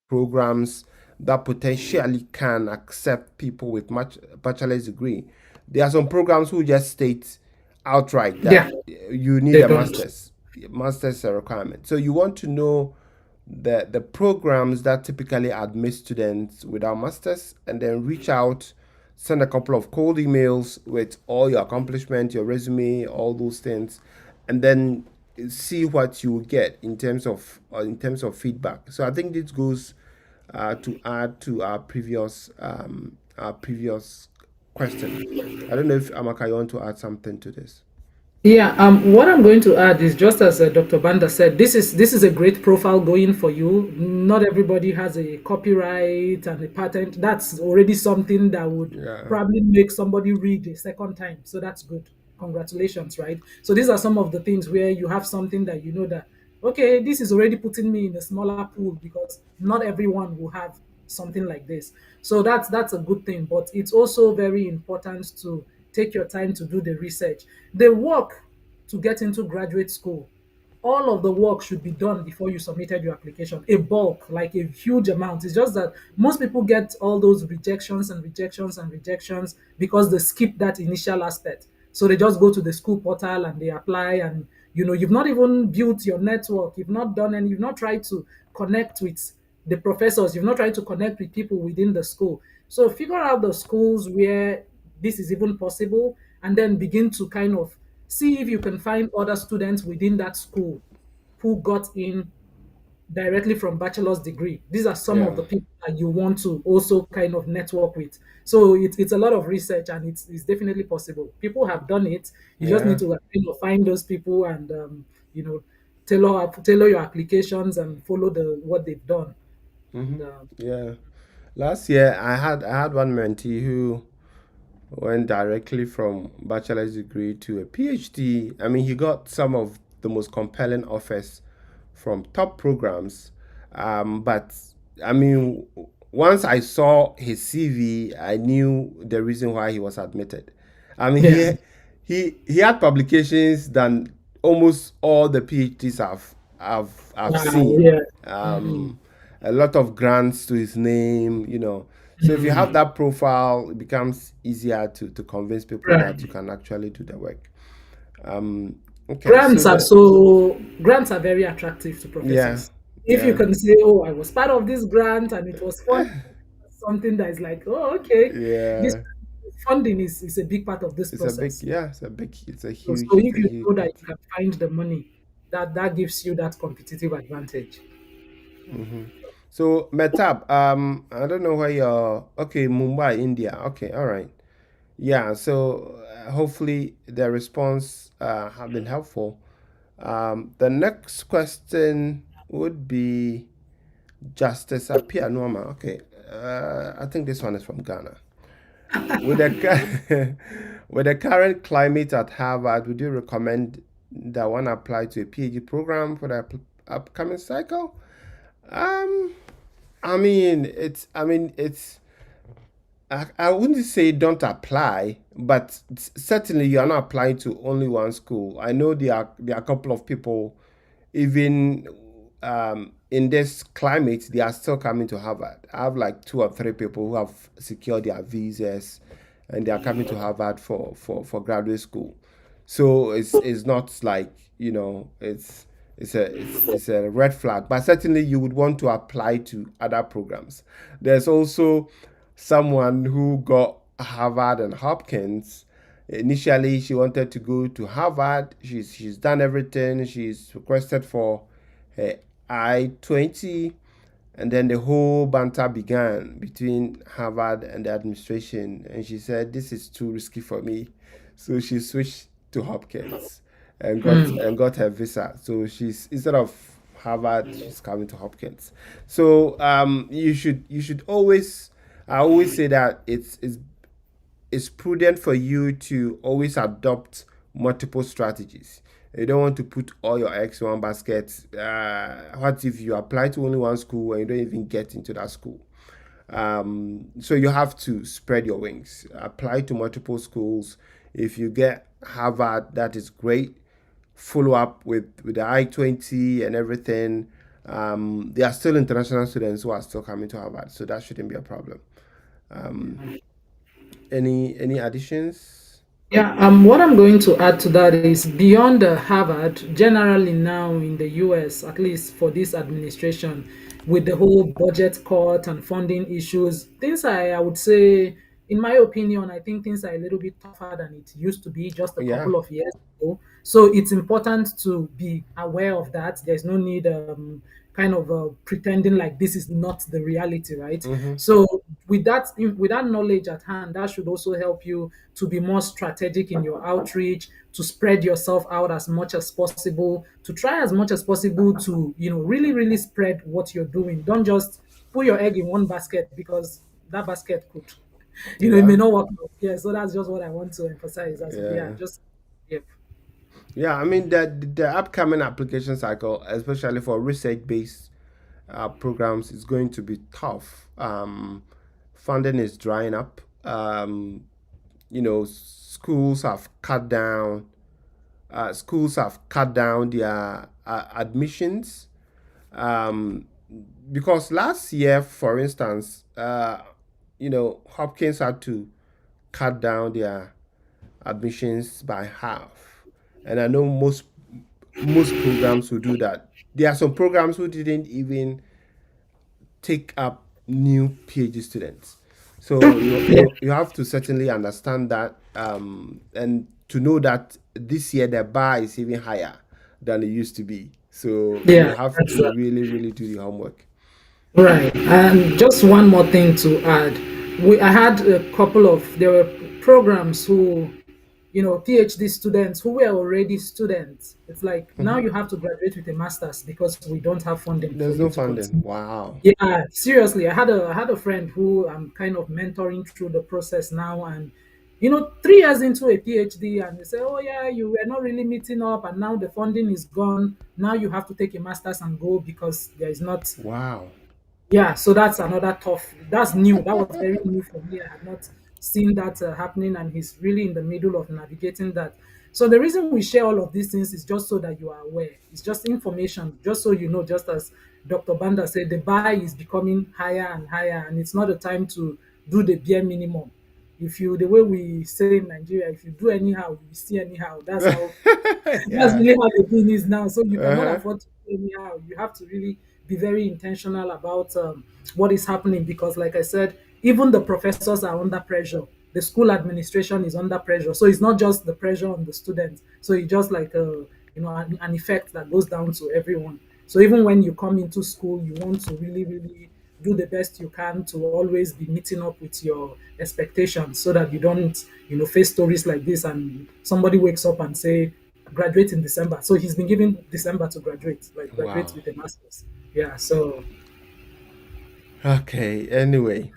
S1: programs that potentially can accept people with much bachelor's degree. There are some programs who just state outright that
S8: Yeah,
S1: you need
S8: they
S1: a
S8: don't.
S1: master's a requirement. So you want to know the programs that typically admit students without masters, and then reach out, send a couple of cold emails with all your accomplishments, your resume, all those things, and then see what you get in terms of feedback. So I think this goes to add to our previous question. I don't know if Amaka, you want to add something to this.
S8: Yeah, what I'm going to add is just as Dr. Banda said, this is a great profile going for you. Not everybody has a copyright and a patent. That's already something that would
S1: Yeah.
S8: probably make somebody read a second time. So that's good. Congratulations, right? So these are some of the things where you have something that you know that, okay, this is already putting me in a smaller pool because not everyone will have something like this. So that's a good thing. But it's also very important to take your time to do the research. The work to get into graduate school, all of the work should be done before you submitted your application. A bulk, like a huge amount. It's just that most people get all those rejections and rejections and rejections because they skip that initial aspect. So they just go to the school portal and they apply, and you've not even built your network, you've not done any, you've not tried to connect with the professors, you've not tried to connect with people within the school. So figure out the schools where this is even possible, and then begin to kind of see if you can find other students within that school who got in directly from bachelor's degree. These are some of
S1: Yeah.
S8: the people that you want to also kind of network with. So it's a lot of research, and it's definitely possible. People have done it. You just need
S1: Yeah.
S8: to find those people and you know tailor your applications and follow the what they've done.
S1: Mm-hmm.
S8: And
S1: Yeah. Last year, I had one mentee who went directly from bachelor's degree to a PhD. I mean, he got some of the most compelling offers from top programs. But I mean, once I saw his CV, I knew the reason why he was admitted. I mean,
S8: yeah,
S1: he had publications than almost all the PhDs I've
S8: Wow,
S1: seen.
S8: yeah. Mm,
S1: Um, a lot of grants to his name, you know. So if you have
S8: mm.
S1: that profile, it becomes easier to convince people that you
S8: Right.
S1: can actually do the work. Um, okay, so
S8: Grants are very attractive to
S1: yeah,
S8: professors. If you
S1: yeah,
S8: can say, "Oh, I was part of this grant and it was fun," something that is like, "Oh, okay, this
S1: yeah.
S8: funding is a big part of this
S1: It's a big,
S8: process."
S1: yeah, it's a big,
S8: So
S1: it's
S8: if
S1: a
S8: you
S1: huge
S8: know that
S1: part.
S8: you can find the money, that gives you that competitive advantage.
S1: So Metab, I don't know where you're. Okay, Mumbai, India. Okay, all right. Yeah. So hopefully the response have been helpful. The next question would be Justice Apia Norma. Okay. I think this one is from Ghana. With the with the current climate at Harvard, would you recommend that one apply to a PhD program for the upcoming cycle? Um, it's. I wouldn't say don't apply, but certainly you are not applying to only one school. I know there are a couple of people, even in this climate, they are still coming to Harvard. I have like two or three people who have secured their visas, and they are coming to Harvard for graduate school. So it's not like, you know, it's a red flag, but certainly you would want to apply to other programs. There's also someone who got Harvard and Hopkins. Initially, she wanted to go to Harvard. She's done everything. She's requested for her I-20, and then the whole banter began between Harvard and the administration. And she said, "This is too risky for me," so she switched to Hopkins and got her visa. So she's, instead of Harvard, she's coming to Hopkins. So you should always, I always say that it's prudent for you to always adopt multiple strategies. You don't want to put all your eggs in one basket. What if you apply to only one school and you don't even get into that school? So you have to spread your wings. Apply to multiple schools. If you get Harvard, that is great. Follow up with the I-20 and everything. There are still international students who are still coming to Harvard, so that shouldn't be a problem. Any additions?
S8: Yeah, what I'm going to add to that is beyond Harvard, generally now in the US, at least for this administration, with the whole budget cut and funding issues, I would say, in my opinion, I think things are a little bit tougher than it used to be just a
S1: Yeah.
S8: couple of years ago. So it's important to be aware of that. There's no need kind of pretending like this is not the reality, right? So with that knowledge at hand, that should also help you to be more strategic in your outreach, to spread yourself out as much as possible, to try as much as possible to, really, really spread what you're doing. Don't just put your egg in one basket because that basket could, it
S1: Yeah.
S8: may not work out. Yeah, so that's just what I want to emphasize. As yeah,
S1: Yeah.
S8: just yeah.
S1: Yeah, I mean the upcoming application cycle, especially for research-based programs, is going to be tough. Funding is drying up. Schools have cut down. Schools have cut down their admissions. Um, because last year, for instance, Hopkins had to cut down their admissions by half, and I know most programs will do that. There are some programs who didn't even take up new PhD students. So you have to certainly understand that, and to know that this year the bar is even higher than it used to be. So you
S8: Yeah,
S1: have
S8: that's
S1: to really really do the homework.
S8: right. And just one more thing to add. I had a couple of, there were programs who, PhD students who were already students. It's like now you have to graduate with a master's because we don't have funding for
S1: There's
S8: you
S1: no
S8: to
S1: funding.
S8: continue.
S1: Wow.
S8: Yeah, seriously. I had a friend who I'm kind of mentoring through the process now, and 3 years into a PhD, and they say, "Oh yeah, you were not really meeting up, and now the funding is gone. Now you have to take a master's and go because there is not."
S1: Wow.
S8: Yeah, so that's another tough. That's new. That was very new for me. I had not seen that happening, and he's really in the middle of navigating that. So the reason we share all of these things is just so that you are aware. It's just information, just so you know, just as Dr. Banda said, the bar is becoming higher and higher, and it's not a time to do the bare minimum. If you, the way we say in Nigeria, if you do anyhow, you will see anyhow. That's how, that's
S1: Yeah.
S8: really how the thing is now. So you cannot
S1: Uh-huh.
S8: afford to do anyhow. You have to really be very intentional about what is happening, because, like I said, even the professors are under pressure. The school administration is under pressure. So it's not just the pressure on the students. So it's just like an effect that goes down to everyone. So even when you come into school, you want to really, really do the best you can to always be meeting up with your expectations, so that you don't, face stories like this and somebody wakes up and say, graduate in December. So he's been given December to graduate, like graduate
S1: Wow.
S8: with a master's. Yeah. So
S1: Okay. Anyway,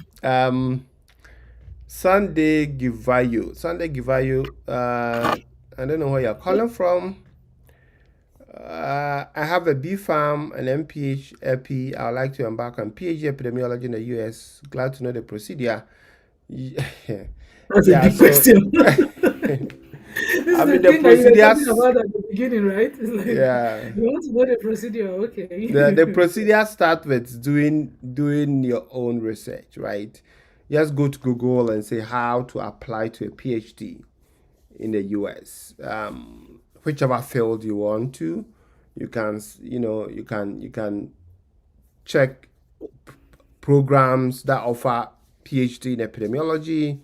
S1: Sunday Givayo. I don't know where you're calling from. I have a B Farm, an MPH EP. I would like to embark on PhD epidemiology in the US. Glad to know the procedure.
S8: that's a
S1: Yeah.
S8: big
S1: So,
S8: question. This
S1: I
S8: is the
S1: mean the
S8: thing that you were talking
S1: procedures.
S8: about at the beginning, right? It's like
S1: Yeah.
S8: you want to know the procedure,
S1: The
S8: okay?
S1: procedure start with doing your own research, right? Just go to Google and say how to apply to a PhD in the US. Whichever field you want to, you can check programs that offer PhD in epidemiology,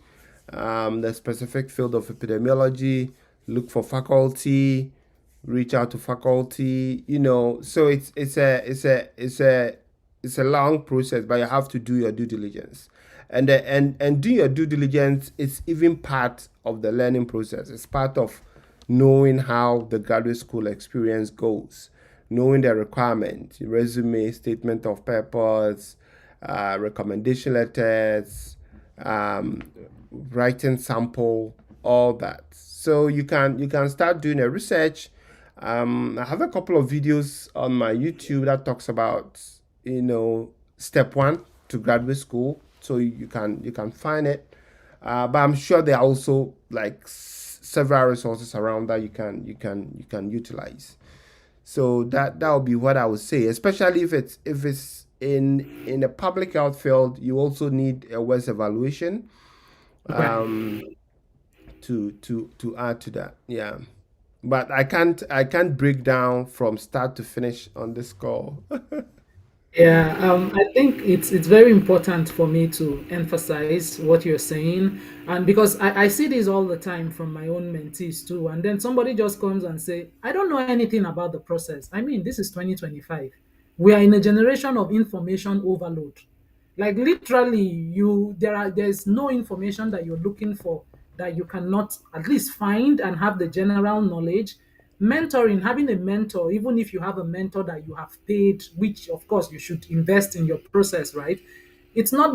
S1: the specific field of epidemiology. Look for faculty, reach out to faculty. So it's a long process, but you have to do your due diligence, and do your due diligence. It's even part of the learning process. It's part of knowing how the graduate school experience goes, knowing the requirements, resume, statement of purpose, recommendation letters, um, writing sample, all that. So you can start doing a research. I have a couple of videos on my YouTube that talks about step one to graduate school, so you can find it. But I'm sure there are also like several resources around that you can utilize. So that would be what I would say, especially if it's in the public health field. You also need a West evaluation
S8: Right.
S1: to add to that. Yeah. But I can't break down from start to finish on this call.
S8: Yeah, I think it's very important for me to emphasize what you're saying, and because I see this all the time from my own mentees too, and then somebody just comes and say, "I don't know anything about the process." I mean, this is 2025. We are in a generation of information overload. Like literally, there's no information that you're looking for that you cannot at least find and have the general knowledge. Mentoring, having a mentor, even if you have a mentor that you have paid, which of course you should invest in your process, right? It's not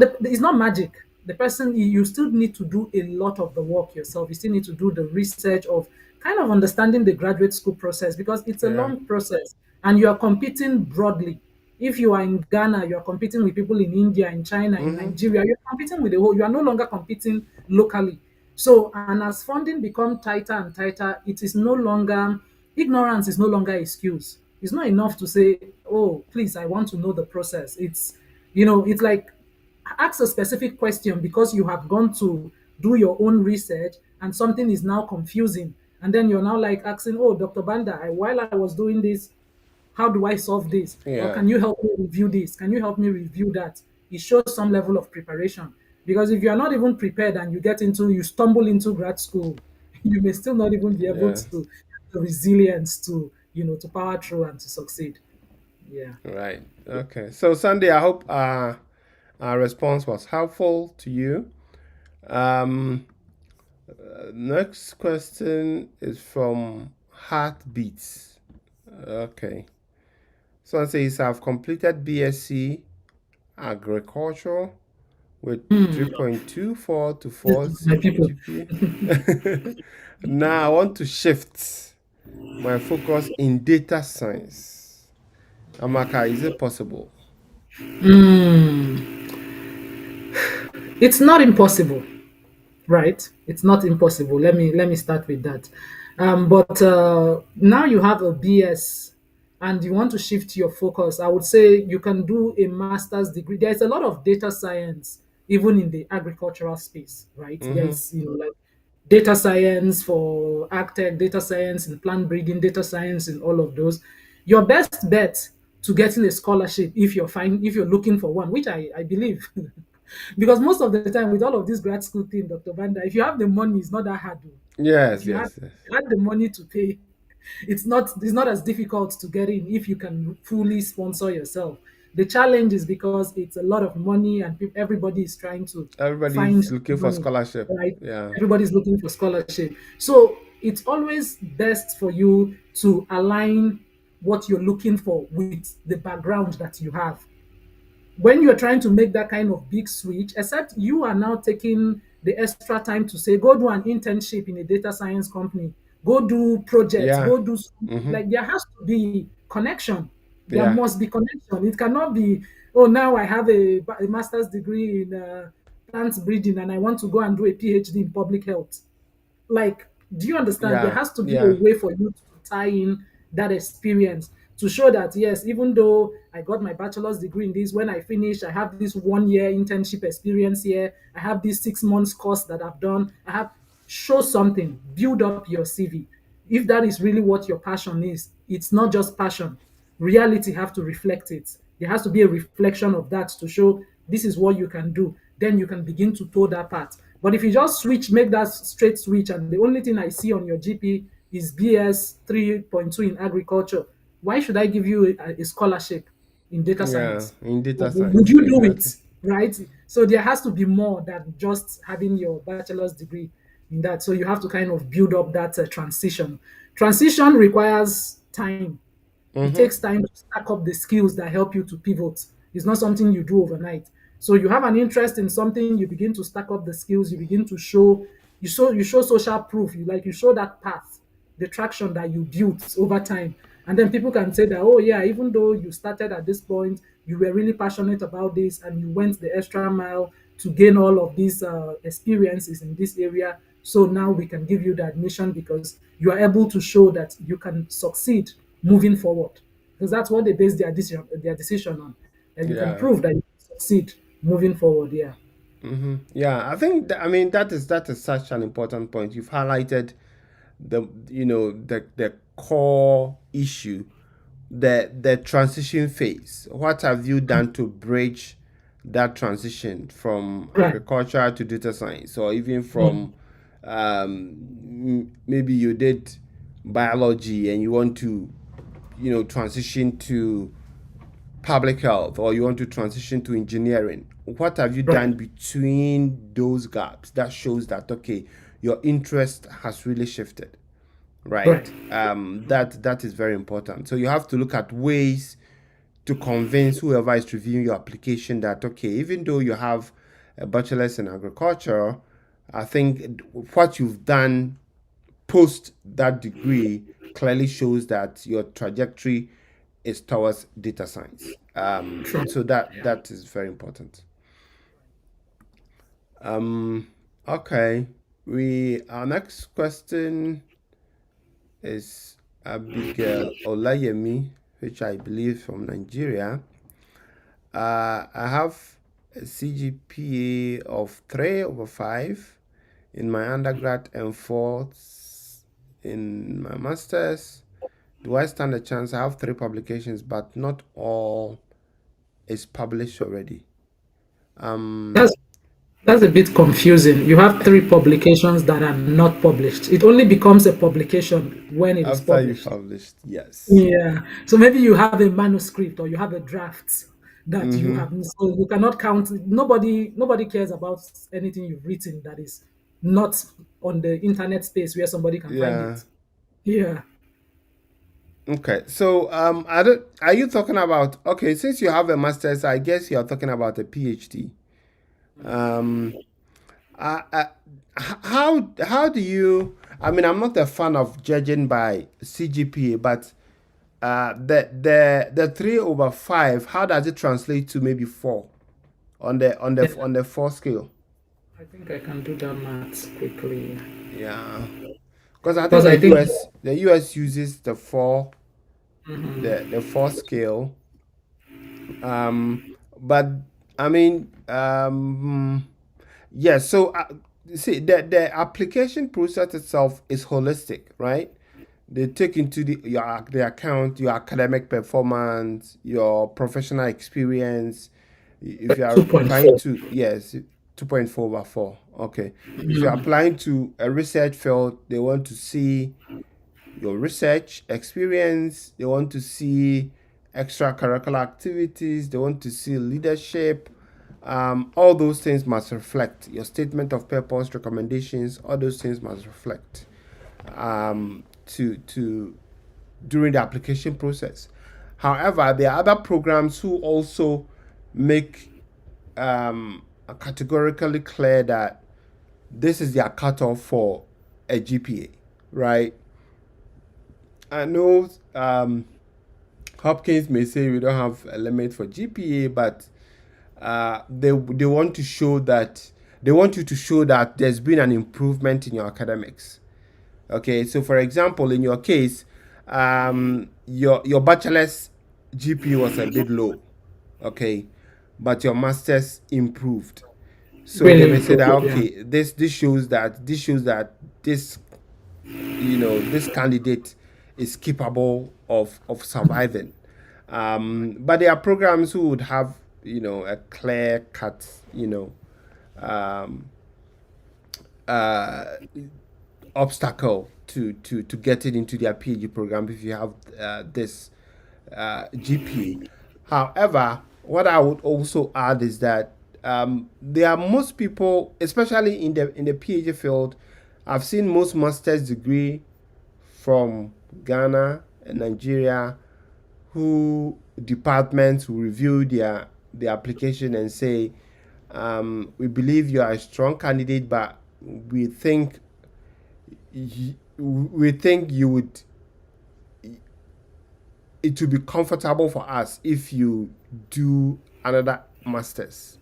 S8: magic. The person, you still need to do a lot of the work yourself. You still need to do the research of kind of understanding the graduate school process, because it's a
S1: Yeah.
S8: long process and you are competing broadly. If you are in Ghana, you are competing with people in India, in China, in
S1: Mm-hmm.
S8: Nigeria. You're competing with the whole. You are no longer competing locally. So, and as funding become tighter and tighter, it is no longer ignorance is no longer excuse. It's not enough to say, "Oh, please, I want to know the process." It's like ask a specific question because you have gone to do your own research and something is now confusing, and then you're now like asking, "Oh, Dr. Banda, while I was doing this, how do I solve this? Or
S1: Yeah.
S8: can you help me review this? Can you help me review that?" It shows some level of preparation. Because if you are not even prepared and you stumble into grad school, you may still not even be able
S1: Yeah.
S8: to have the resilience to power through and to succeed. Yeah.
S1: Right. Okay. So Sunday, I hope our response was helpful to you. Um, Next question is from Heartbeats. Okay. Someone says, I've completed BSc Agriculture with 3.24 to
S8: This
S1: 4
S8: is my people.
S1: GPA. Now I want to shift my focus in data science. Amaka, is it possible?
S8: It's not impossible. right? It's not impossible. Let me start with that. But now you have a BS and you want to shift your focus. I would say you can do a master's degree. There's a lot of data science even in the agricultural space, right?
S1: Mm-hmm.
S8: There's like data science for agtech, data science in plant breeding, data science in all of those. Your best bet to getting a scholarship if you're looking for one, which I believe. Because most of the time with all of this grad school thing, Dr. Banda, if you have the money, it's not that hard.
S1: Yes,
S8: If you have,
S1: yes, yes.
S8: if you have the money to pay, it's not as difficult to get in if you can fully sponsor yourself. The challenge is because it's a lot of money and everybody is trying to find
S1: Everybody's looking for
S8: money,
S1: scholarship.
S8: right?
S1: Yeah.
S8: Everybody's looking for scholarship. So it's always best for you to align what you're looking for with the background that you have. When you're trying to make that kind of big switch, except you are now taking the extra time to say, go do an internship in a data science company, go do projects,
S1: Yeah.
S8: go do
S1: Mm-hmm.
S8: like there has to be connection. There
S1: Yeah.
S8: must be connection. It cannot be, oh, now I have a master's degree in plant breeding and I want to go and do a PhD in public health. Like, do you understand? There
S1: Yeah.
S8: has to be a
S1: Yeah.
S8: way for you to tie in that experience to show that yes, even though I got my bachelor's degree in this, when I finish, I have this 1 year internship experience here, I have this 6 months course that I've done. I have show something, build up your CV. If that is really what your passion is, it's not just passion. Reality have to reflect it. There has to be a reflection of that to show this is what you can do. Then you can begin to toe that path. But if you just switch, make that straight switch, and the only thing I see on your GP is BS 3.2 in agriculture, why should I give you a scholarship in data
S1: Yeah.
S8: science?
S1: In data
S8: Would
S1: science.
S8: you do it?
S1: Exactly.
S8: Right? So there has to be more than just having your bachelor's degree in that. So you have to kind of build up that transition. Transition requires time. It
S1: Mm-hmm.
S8: takes time to stack up the skills that help you to pivot. It's not something you do overnight. So you have an interest in something, you begin to stack up the skills, you begin to show social proof, you show that path, the traction that you built over time. And then people can say that, oh yeah, even though you started at this point, you were really passionate about this and you went the extra mile to gain all of these experiences in this area. So now we can give you the admission because you are able to show that you can succeed moving forward. Because that's what they base their decision on. And you can
S1: Yeah.
S8: prove that you can succeed moving forward. Yeah.
S1: Mm-hmm. Yeah. I think I mean that is such an important point. You've highlighted the core issue, the transition phase. What have you done to bridge that transition from
S8: Right.
S1: agriculture to data science, or even
S8: Mm.
S1: from maybe you did biology and you want to transition to public health, or you want to transition to engineering? What have you
S8: Right.
S1: done between those gaps that shows that okay, your interest has really shifted, right?
S8: Right.
S1: That is very important. So you have to look at ways to convince whoever is reviewing your application that okay, even though you have a bachelor's in agriculture, I think what you've done post that degree clearly shows that your trajectory is towards data science.
S8: True.
S1: So that is very important. Okay. Our next question is Abigail Olayemi, which I believe from Nigeria. I have a CGPA of 3/5 in my undergrad and 4 in my master's. Do I stand a chance? I have 3 publications, but not all is published already.
S8: That's that's a bit confusing. You have 3 publications that are not published. It only becomes a publication when it is
S1: After you
S8: published.
S1: published, yes.
S8: Yeah. So maybe you have a manuscript or you have a draft that you
S1: Mm-hmm.
S8: have. So you cannot count. Nobody cares about anything you've written that is not on the internet space where somebody can find
S1: Yeah.
S8: it. Yeah.
S1: Okay. So I don't, are you talking about, okay, since you have a master's, I guess you're talking about a PhD. Um I, how do you, I mean, I'm not a fan of judging by CGPA, but the 3/5, how does it translate to maybe 4 on the 4 scale?
S8: I think I can do that math quickly.
S1: Yeah, because I think
S8: Because
S1: the
S8: I think
S1: US uses the
S8: mhm.
S1: the four scale. Um, but I mean, yeah. So see, the application process itself is holistic, right? They take into the account your academic performance, your professional experience. If you are applying
S8: 2.4.
S1: to, yes, 2.4/4. Okay. If you're
S8: Mhm.
S1: applying to a research field, they want to see your research experience, they want to see extracurricular activities, they want to see leadership. All those things must reflect your statement of purpose, recommendations. All those things must reflect to during the application process. However, there are other programs who also make categorically clear that this is their cutoff for a GPA, right? I know Hopkins may say we don't have a limit for GPA, but they want to show that they want you to show that there's been an improvement in your academics. Okay, so for example, in your case, your bachelor's GPA was a bit low, okay, but your master's improved. So they
S8: Really
S1: may say
S8: improved,
S1: that
S8: yeah.
S1: okay, this shows that this this candidate is capable of surviving. But there are programs who would have a clear cut um, uh, obstacle to getting into their PhD program if you have this GPA. However, what I would also add is that there are most people, especially in the PhD field, I've seen most master's degree from Ghana and Nigeria who departments will review their application and say, we believe you are a strong candidate, but we think you would it would be comfortable for us if you do another masters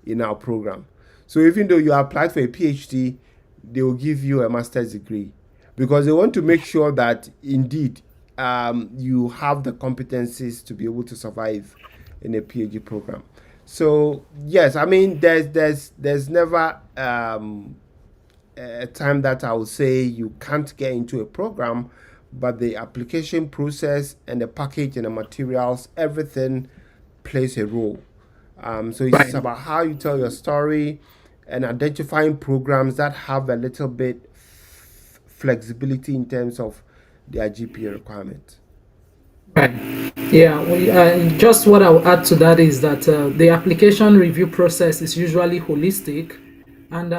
S1: in our program. So even though you applied for a PhD, they will give you a master's degree because they want to make sure that indeed you have the competencies to be able to survive in a PhD program. So yes, I mean there's never a time that I would say you can't get into a program, but the application process and the package and the materials, everything plays a role. So it's
S8: Right.
S1: about how you tell your story and identifying programs that have a little bit flexibility in terms of their GPA requirement.
S8: Right. Yeah. Just what I'll add to that is that the application review process is usually holistic, and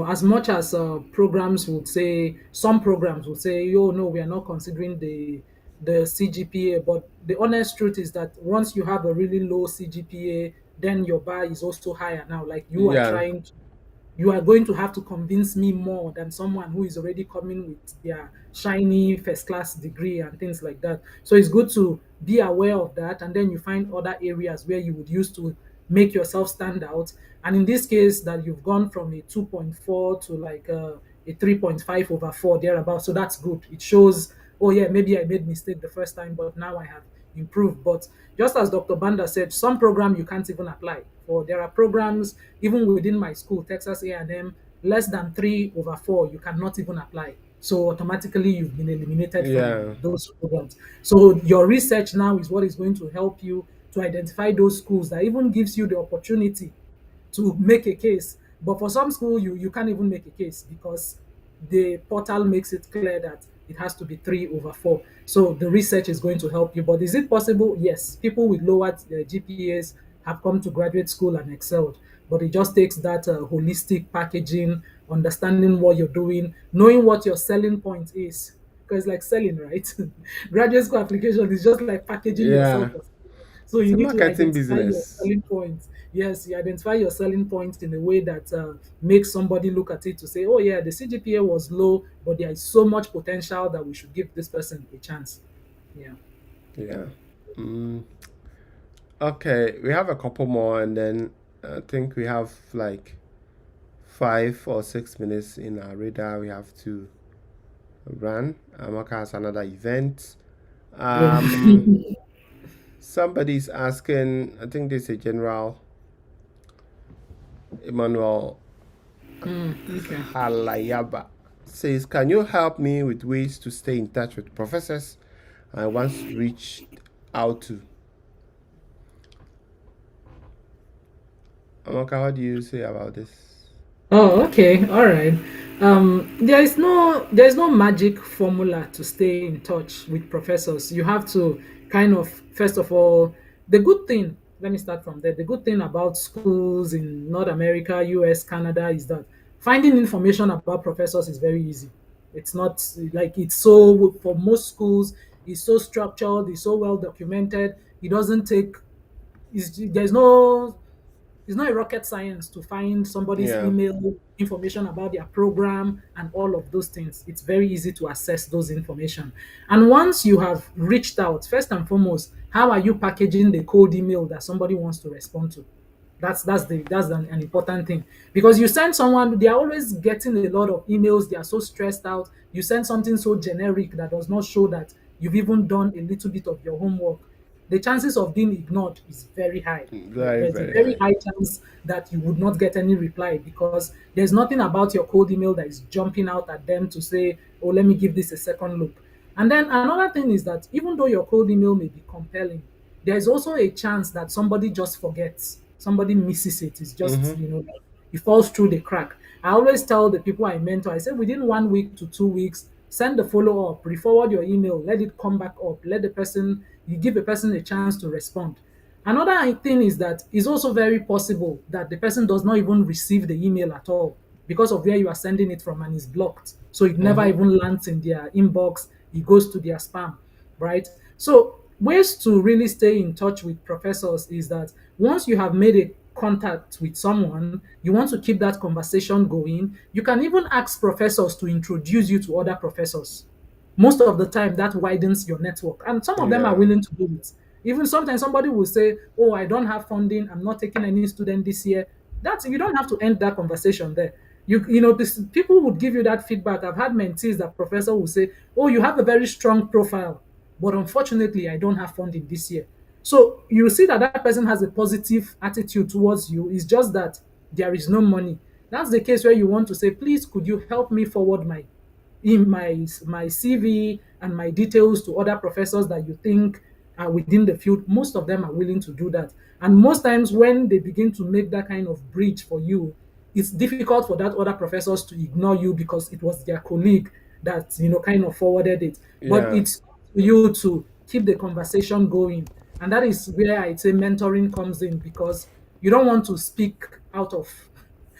S8: as much as programs would say, some programs would say, "Oh no, we are not considering the CGPA," but the honest truth is that once you have a really low CGPA, then your bar is also higher now. Like
S1: Yeah,
S8: you are going to have to convince me more than someone who is already coming with their shiny first class degree and things like that. So it's good to be aware of that, and then you find other areas where you would use to make yourself stand out. And in this case, that you've gone from a 2.4 to like a 3.5/4 thereabout. So that's good. It shows, oh yeah, maybe I made mistake the first time, but now I have improved. But just as Dr. Banda said, some program you can't even apply for. There are programs even within my school, Texas A&M, less than 3/4 you cannot even apply. So automatically you've been eliminated from
S1: yeah,
S8: those programs. So your research now is what is going to help you to identify those schools that even gives you the opportunity to make a case. But for some school, you can't even make a case because the portal makes it clear that it has to be 3/4. So the research is going to help you. But is it possible? Yes. People with lower GPAs have come to graduate school and excelled. But it just takes that holistic packaging, understanding what you're doing, knowing what your selling point is. Because like selling, right? Graduate school application is just like packaging
S1: yeah.
S8: yourself. So
S1: It's
S8: you
S1: a
S8: need to
S1: marketing
S8: identify your
S1: business.
S8: selling points. Yes, you identify your selling points in a way that makes somebody look at it to say, oh yeah, the CGPA was low, but there is so much potential that we should give this person a chance. Yeah.
S1: Yeah. Mm, okay, we have a couple more, and then I think we have like 5 or 6 minutes in our radar. We have to run. Amaka has another event. Somebody's asking, I think this is a general, Emmanuel
S8: Okay.
S1: Halayaba says, can you help me with ways to stay in touch with professors I once reached out to? Amaka, what do you say about this?
S8: Oh, okay. All right. There is no magic formula to stay in touch with professors. You have to kind of, first of all, the good thing, let me start from there. The good thing about schools in North America, US, Canada is that finding information about professors is very easy. It's not like it's so, for most schools, it's so structured, it's so well documented. It doesn't take, there's no, it's not a rocket science to find somebody's
S1: Yeah.
S8: email information about their program and all of those things. It's very easy to access those information. And once you have reached out, first and foremost, how are you packaging the cold email that somebody wants to respond to? That's an important thing, because you send someone, they are always getting a lot of emails, they are so stressed out. You send something so generic that does not show that you've even done a little bit of your homework. The chances of being ignored is very high.
S1: Very,
S8: There's a
S1: very
S8: very
S1: high.
S8: high chance that you would not get any reply, because there's nothing about your cold email that is jumping out at them to say, oh, let me give this a second look. And then another thing is that even though your cold email may be compelling, there's also a chance that somebody just forgets, somebody misses it. It's just, it falls through the crack. I always tell the people I mentor, I say within 1 week to 2 weeks, send the follow up, re-forward your email, let it come back up, let the person, you give the person a chance to respond. Another thing is that it's also very possible that the person does not even receive the email at all because of where you are sending it from, and it's blocked. So it never even lands in their inbox, it goes to their spam, right? So ways to really stay in touch with professors is that once you have made a contact with someone, you want to keep that conversation going. You can even ask professors to introduce you to other professors. Most of the time, that widens your network, and some of them are
S1: Yeah.
S8: willing to do it. Even sometimes somebody will say, oh, I don't have funding, I'm not taking any student this year. That's, you don't have to end that conversation there. People would give you that feedback. I've had mentees that professor will say, oh, you have a very strong profile, but unfortunately I don't have funding this year. So you see that that person has a positive attitude towards you. It's just that there is no money. That's the case where you want to say, please, could you help me forward my CV and my details to other professors that you think are within the field. Most of them are willing to do that. And most times when they begin to make that kind of bridge for you, it's difficult for that other professors to ignore you because it was their colleague that kind of forwarded it. But
S1: Yeah.
S8: it's you to keep the conversation going. And that is where I say mentoring comes in, because you don't want to speak out of,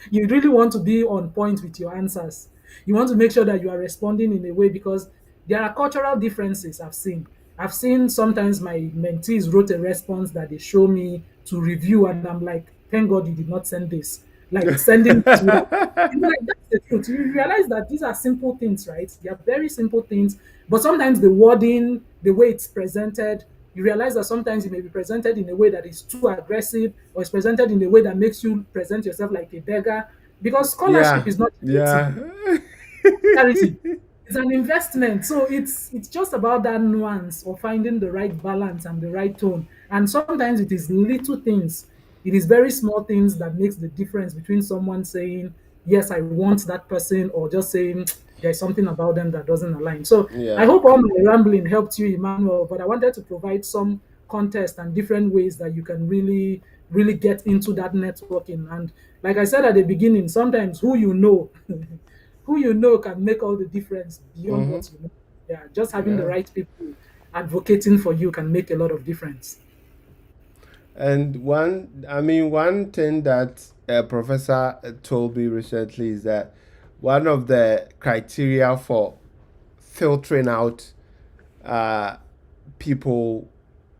S8: you really want to be on point with your answers. You want to make sure that you are responding in a way, because there are cultural differences I've seen. I've seen sometimes my mentees wrote a response that they show me to review, and I'm like, thank God you did not send this. Like sending this without, like, that's the truth. You realize that these are simple things, right? They are very simple things, but sometimes the wording, the way it's presented, you realize that sometimes it may be presented in a way that is too aggressive, or it's presented in a way that makes you present yourself like a beggar, because scholarship
S1: Yeah.
S8: is not charity.
S1: Yeah.
S8: Charity. It's an investment. So it's just about that nuance of finding the right balance and the right tone. And sometimes it is little things. It is very small things that makes the difference between someone saying, yes, I want that person, or just saying there's something about them that doesn't align. So I
S1: Yeah.
S8: hope all my rambling helped you, Emmanuel, but I wanted to provide some context and different ways that you can really, really get into that networking. And like I said at the beginning, sometimes who you know who you know can make all the difference beyond
S1: Mm-hmm.
S8: what you know. Yeah, just having the
S1: Yeah.
S8: right people advocating for you can make a lot of difference.
S1: And one thing that a professor told me recently is that one of the criteria for filtering out uh, people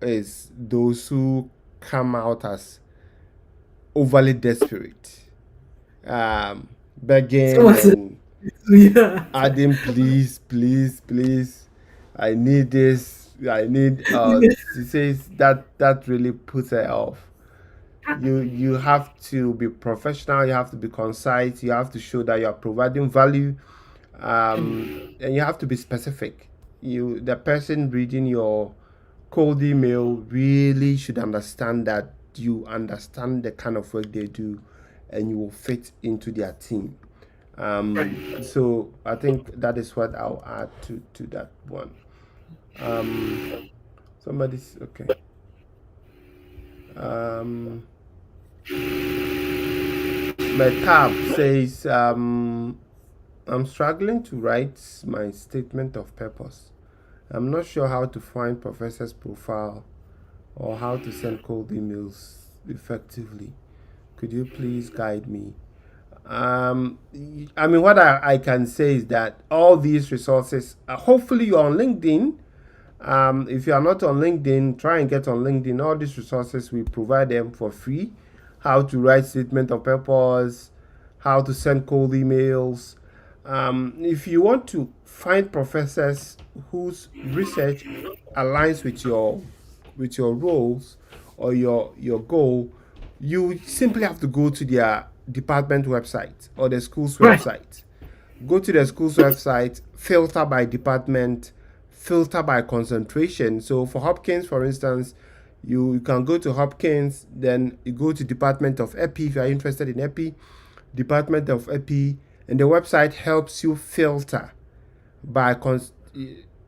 S1: is those who come out as overly desperate,
S8: So
S1: begging and
S8: yeah,
S1: adding, please, please, please, I need this, I need. She says that really puts her off. you have to be professional, you have to be concise, you have to show that you are providing value, and you have to be specific. The person reading your cold email really should understand that you understand the kind of work they do and you will fit into their team. So I think that is what I'll add to that one. Somebody's okay. Metab says, I'm struggling to write my statement of purpose. I'm not sure how to find professor's profile or how to send cold emails effectively. Could you please guide me? I mean, what I can say is that all these resources, hopefully you're on LinkedIn. If you are not on LinkedIn, try and get on LinkedIn. All these resources, we provide them for free. How to write statement of purpose, how to send cold emails. If you want to find professors whose research aligns with your roles or your goal, you simply have to go to their department website or the school's website. Go to the school's website, filter by department, filter by concentration. So for Hopkins, for instance, you can go to Hopkins, then you go to Department of Epi if you are interested in Epi, Department of Epi, and the website helps you filter by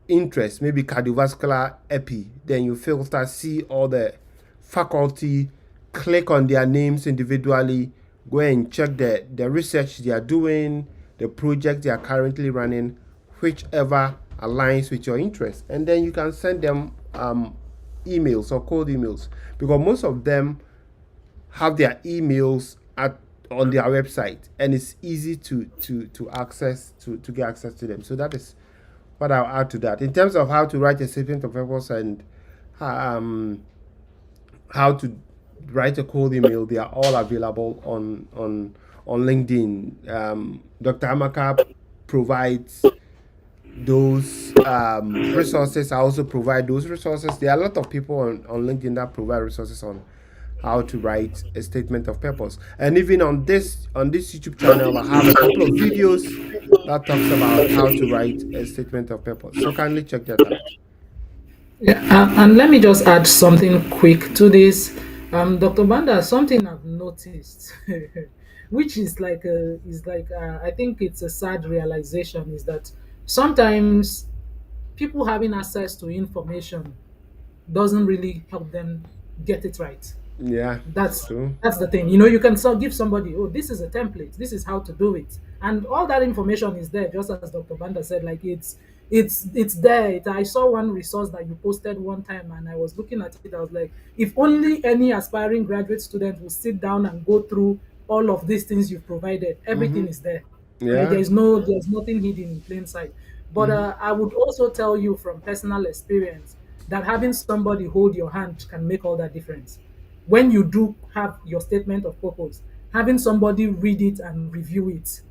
S1: interest, maybe cardiovascular Epi. Then you filter, see all the faculty, click on their names individually, go and check the research they are doing, the project they are currently running, whichever aligns with your interest. And then you can send them emails or cold emails, because most of them have their emails on their website, and it's easy to access to get access to them. So that is what I'll add to that. In terms of how to write a statement of purpose and how to write a cold email, they are all available on LinkedIn. Dr. Amaka provides those resources. I also provide those resources. There are a lot of people on LinkedIn that provide resources on how to write a statement of purpose. And even on this YouTube channel, I have a couple of videos that talks about how to write a statement of purpose. So kindly check that out.
S8: Yeah, and let me just add something quick to this. Dr. Banda, something I've noticed, which is I think it's a sad realization, is that sometimes people having access to information doesn't really help them get it right.
S1: Yeah,
S8: That's
S1: true.
S8: that's the thing. You know, you can give somebody, oh, this is a template, this is how to do it, and all that information is there. Just as Dr. Banda said, like it's there. I saw one resource that you posted one time, and I was looking at it. I was like, if only any aspiring graduate student will sit down and go through all of these things you've provided. Everything is there. Right?
S1: Yeah.
S8: There's nothing hidden in plain sight. But I would also tell you from personal experience that having somebody hold your hand can make all that difference. When you do have your statement of purpose, having somebody read it and review it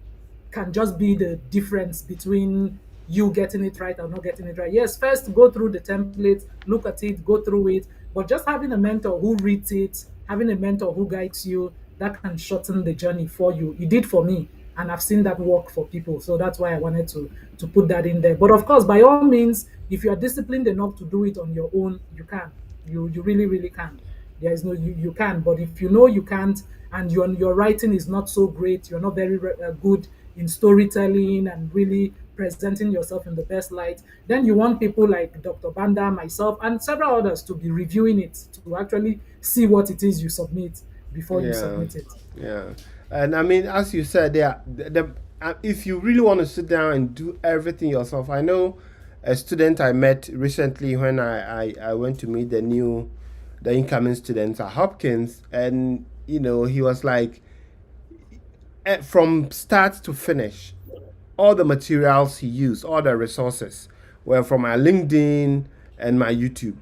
S8: can just be the difference between you getting it right or not getting it right. Yes, first go through the template, look at it, go through it, but just having a mentor who reads it, having a mentor who guides you, that can shorten the journey for you. It did for me, and I've seen that work for people. So that's why I wanted to put that in there. But of course, by all means, if you are disciplined enough to do it on your own, you can. You really, really can. There is no you can, but if you know you can't, and your writing is not so great, you're not very good in storytelling and really presenting yourself in the best light, then you want people like Dr. Banda, myself, and several others to be reviewing it, to actually see what it is you submit before you
S1: Yeah,
S8: submit it.
S1: yeah. And I mean, as you said, if you really want to sit down and do everything yourself, I know a student I met recently when I went to meet the incoming students at Hopkins, and he was like, from start to finish, all the materials he used, all the resources were from my LinkedIn and my YouTube.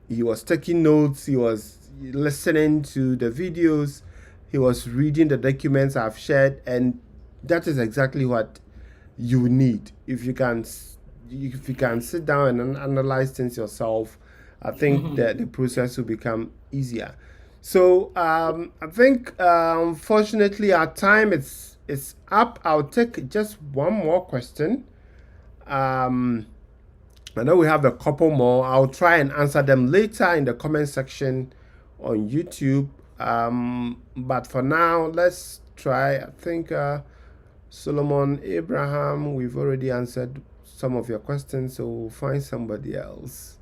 S1: He was taking notes, he was listening to the videos, he was reading the documents I've shared, and that is exactly what you need. If you can sit down and analyze things yourself, I think that the process will become easier. So I think unfortunately our time is up. I'll take just one more question. I know we have a couple more. I'll try and answer them later in the comment section on YouTube. But for now, let's try. I think Solomon Abraham, we've already answered some of your questions, so we'll find somebody else.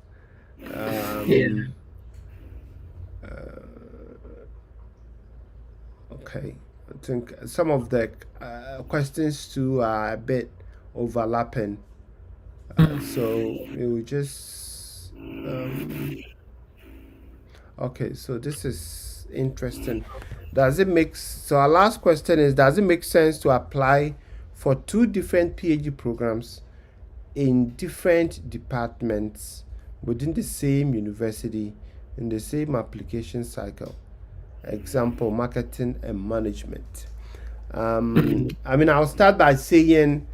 S8: Yeah.
S1: Okay, I think some of the questions too are a bit overlapping. So we will just okay, so this is interesting. Does it make so our last question is, does it make sense to apply for two different PhD programs in different departments within the same university in the same application cycle? Example, marketing and management. I mean, I'll start by saying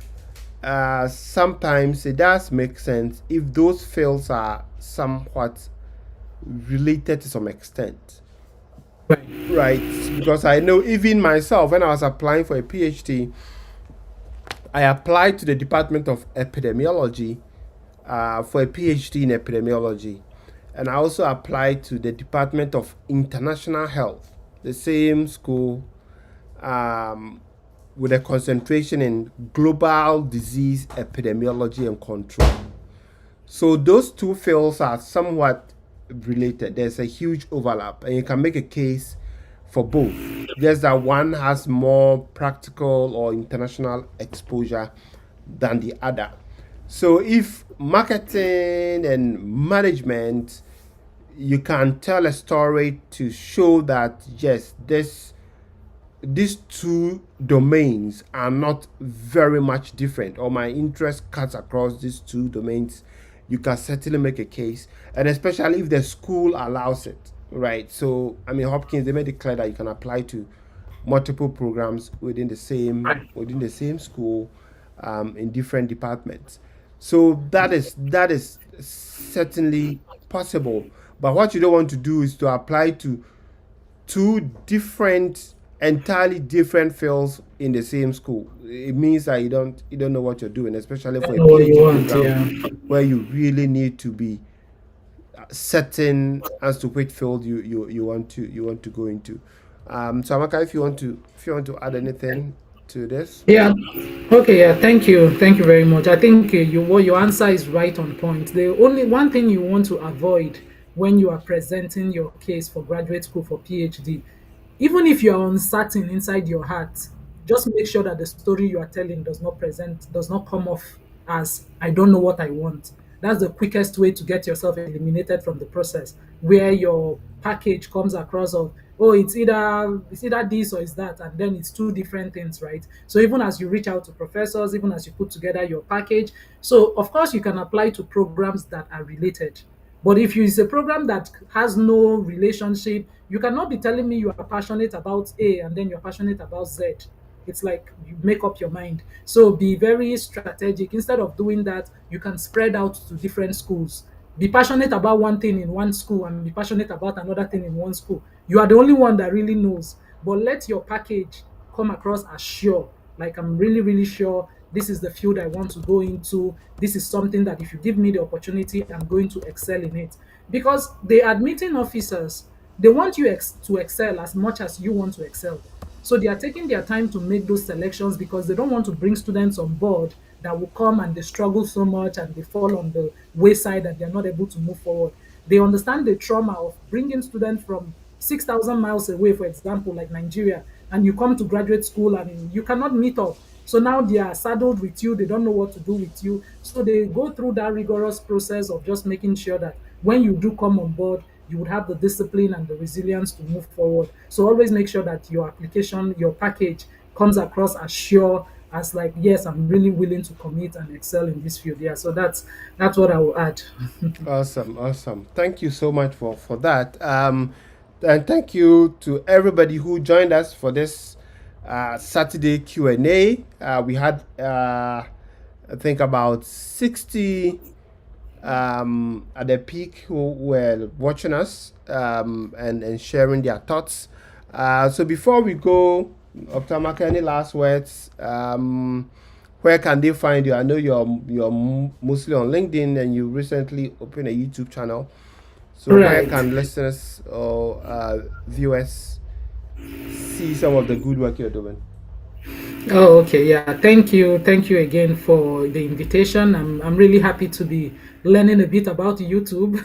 S1: sometimes it does make sense if those fields are somewhat related to some extent. Right, because I know even myself, when I was applying for a PhD, I applied to the Department of Epidemiology for a PhD in epidemiology. And I also applied to the Department of International Health, the same school, with a concentration in global disease epidemiology and control. So those two fields are somewhat related. There's a huge overlap, and you can make a case for both. Just that one has more practical or international exposure than the other. So if marketing and management, you can tell a story to show that yes, these two domains are not very much different, or my interest cuts across these two domains, you can certainly make a case, and especially if the school allows it, right? So I mean, Hopkins, they made it clear that you can apply to multiple programs within the same school, in different departments. So that is certainly possible. But what you don't want to do is to apply to two different, entirely different fields in the same school. It means that you don't know what you're doing, especially for a
S8: Know what you
S1: PhD
S8: want,
S1: program
S8: yeah.
S1: where you really need to be certain as to which field you want to go into. So Amaka, if you want to add anything to this.
S8: Yeah. Okay. Yeah. Thank you. Thank you very much. I think your answer is right on point. The only one thing you want to avoid when you are presenting your case for graduate school for PhD, even if you are uncertain inside your heart, just make sure that the story you are telling does not come off as I don't know what I want. That's the quickest way to get yourself eliminated from the process, where your package comes across of, oh, it's either this or it's that, and then it's two different things, right? So even as you reach out to professors, even as you put together your package, so of course you can apply to programs that are related. But if it's a program that has no relationship, you cannot be telling me you are passionate about A and then you're passionate about Z. It's like you make up your mind. So be very strategic. Instead of doing that, you can spread out to different schools. Be passionate about one thing in one school and be passionate about another thing in one school. You are the only one that really knows. But let your package come across as sure. Like, I'm really, really sure this is the field I want to go into. This is something that if you give me the opportunity, I'm going to excel in it. Because the admitting officers, they want you to excel as much as you want to excel. So they are taking their time to make those selections because they don't want to bring students on board that will come and they struggle so much and they fall on the wayside and they're not able to move forward. They understand the trauma of bringing students from 6,000 miles away, for example, like Nigeria, and you come to graduate school and you cannot meet up. So now they are saddled with you, they don't know what to do with you. So they go through that rigorous process of just making sure that when you do come on board, you would have the discipline and the resilience to move forward. So always make sure that your application, your package comes across as sure as like, yes, I'm really willing to commit and excel in this field. Yeah, so that's what I will add.
S1: Awesome. Thank you so much for that. And thank you to everybody who joined us for this Saturday Q&A. We had I think about 60 at the peak who were watching us and sharing their thoughts. So before we go, Dr. Amaka, any last words? Where can they find you? I know you're mostly on LinkedIn and you recently opened a YouTube channel. So where
S8: Right.
S1: can listeners or viewers see some of the good work you're doing?
S8: Oh, okay. Yeah. Thank you. Thank you again for the invitation. I'm really happy to be learning a bit about YouTube.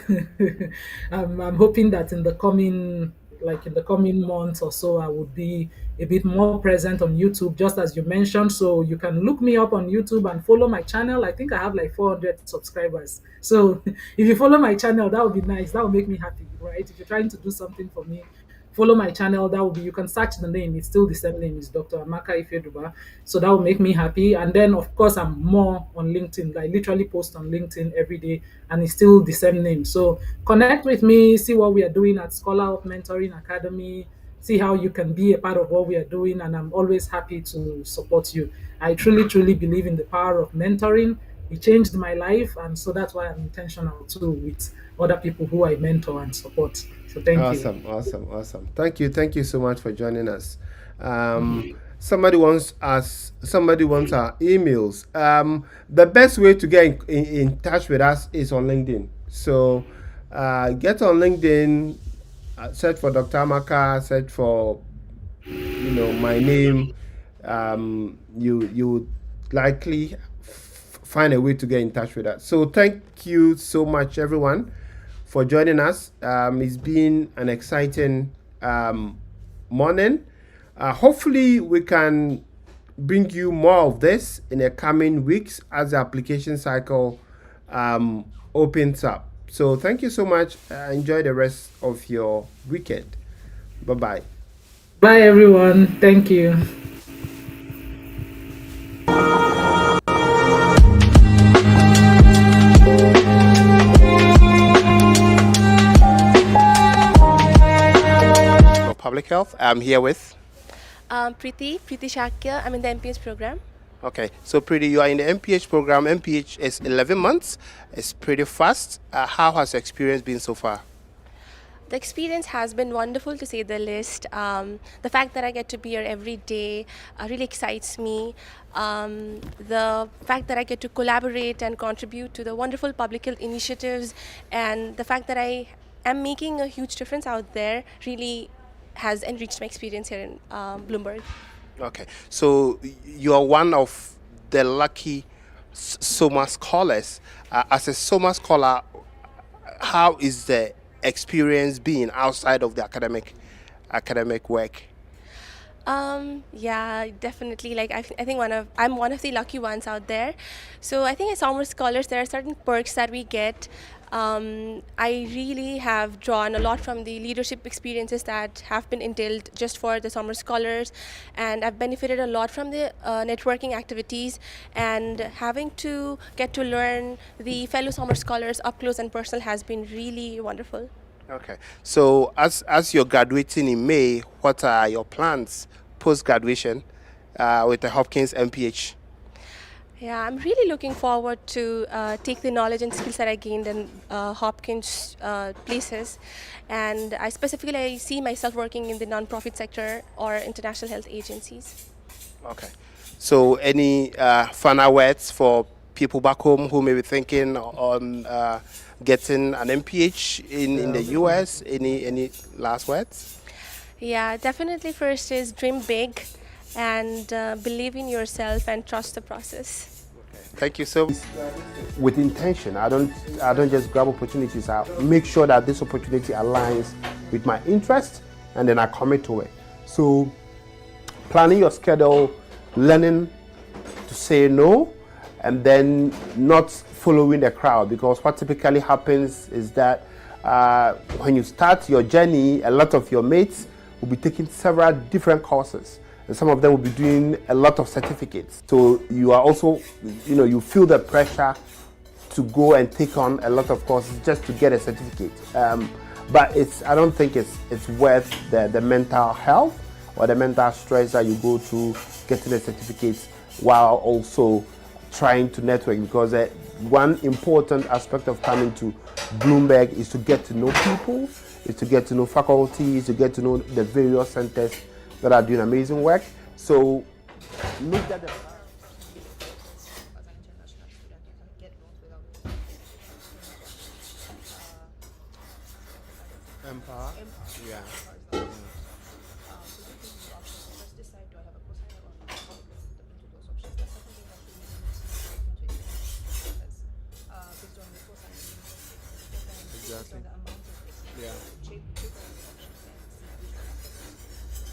S8: I'm hoping that in the coming months or so, I would be a bit more present on YouTube, just as you mentioned. So you can look me up on YouTube and follow my channel. I think I have like 400 subscribers. So if you follow my channel, that would be nice. That would make me happy, right? If you're trying to do something for me, follow my channel. That will be, you can search the name, it's still the same name, it's Dr. Amaka Ifeduba. So that will make me happy. And then of course I'm more on LinkedIn. I literally post on LinkedIn every day and it's still the same name. So connect with me, see what we are doing at Scholar of Mentoring Academy, see how you can be a part of what we are doing, and I'm always happy to support you. I truly believe in the power of mentoring. It changed my life, and so that's why I'm intentional too with other people who I mentor and support. So thank you.
S1: Awesome. Thank you so much for joining us. Somebody wants our emails. The best way to get in touch with us is on LinkedIn. So get on LinkedIn, search for Dr. Amaka, search for my name. You would likely find a way to get in touch with us. So thank you so much, everyone, for joining us. It's been an exciting morning. Hopefully, we can bring you more of this in the coming weeks as the application cycle opens up. So thank you so much. Enjoy the rest of your weekend. Bye-bye.
S8: Bye, everyone. Thank you.
S1: Public Health. I'm here with
S2: Preeti Shakya. I'm in the MPH program.
S1: Okay, so Preeti, you are in the MPH program. MPH is 11 months. It's pretty fast. How has your experience been so far?
S2: The experience has been wonderful, to say the least. The fact that I get to be here every day really excites me. The fact that I get to collaborate and contribute to the wonderful public health initiatives, and the fact that I am making a huge difference out there really has enriched my experience here in Bloomberg.
S1: Okay, so you are one of the lucky SOMA scholars. As a SOMA scholar, how is the experience being outside of the academic work?
S2: Yeah, definitely. Like I think I'm one of the lucky ones out there. So I think as SOMA scholars, there are certain perks that we get. I really have drawn a lot from the leadership experiences that have been entailed just for the SOMA scholars, and I've benefited a lot from the networking activities, and having to get to learn the fellow SOMA scholars up close and personal has been really wonderful.
S1: Okay, so as you're graduating in May, what are your plans post-graduation with the Hopkins MPH?
S2: Yeah, I'm really looking forward to take the knowledge and skills that I gained in Hopkins places, and I specifically see myself working in the non-profit sector or international health agencies.
S1: Okay, so any final words for people back home who may be thinking on getting an MPH in the US? Any last words?
S2: Yeah, definitely. First is dream big, and believe in yourself and trust the process.
S1: Okay. Thank you so much. With intention, I don't just grab opportunities. I make sure that this opportunity aligns with my interest, and then I commit to it. So planning your schedule, learning to say no, and then not following the crowd, because what typically happens is that when you start your journey, a lot of your mates will be taking several different courses, and some of them will be doing a lot of certificates. So you are also, you feel the pressure to go and take on a lot of courses just to get a certificate. But I don't think it's worth the mental health or the mental stress that you go through getting a certificate while also trying to network, because one important aspect of coming to Bloomberg is to get to know people, is to get to know faculties, to get to know the various centers that are doing amazing work. So make that the
S3: as an international student, you can get loans without
S1: Empower. Yeah.
S3: So these are the options. So first decide, do I have a cosigner or not? How to look into those options. The second thing that you need to look into is the process. Based on the cosigner, based on the amount of risk.
S1: Yeah.
S3: Check all the options and see which one is the best.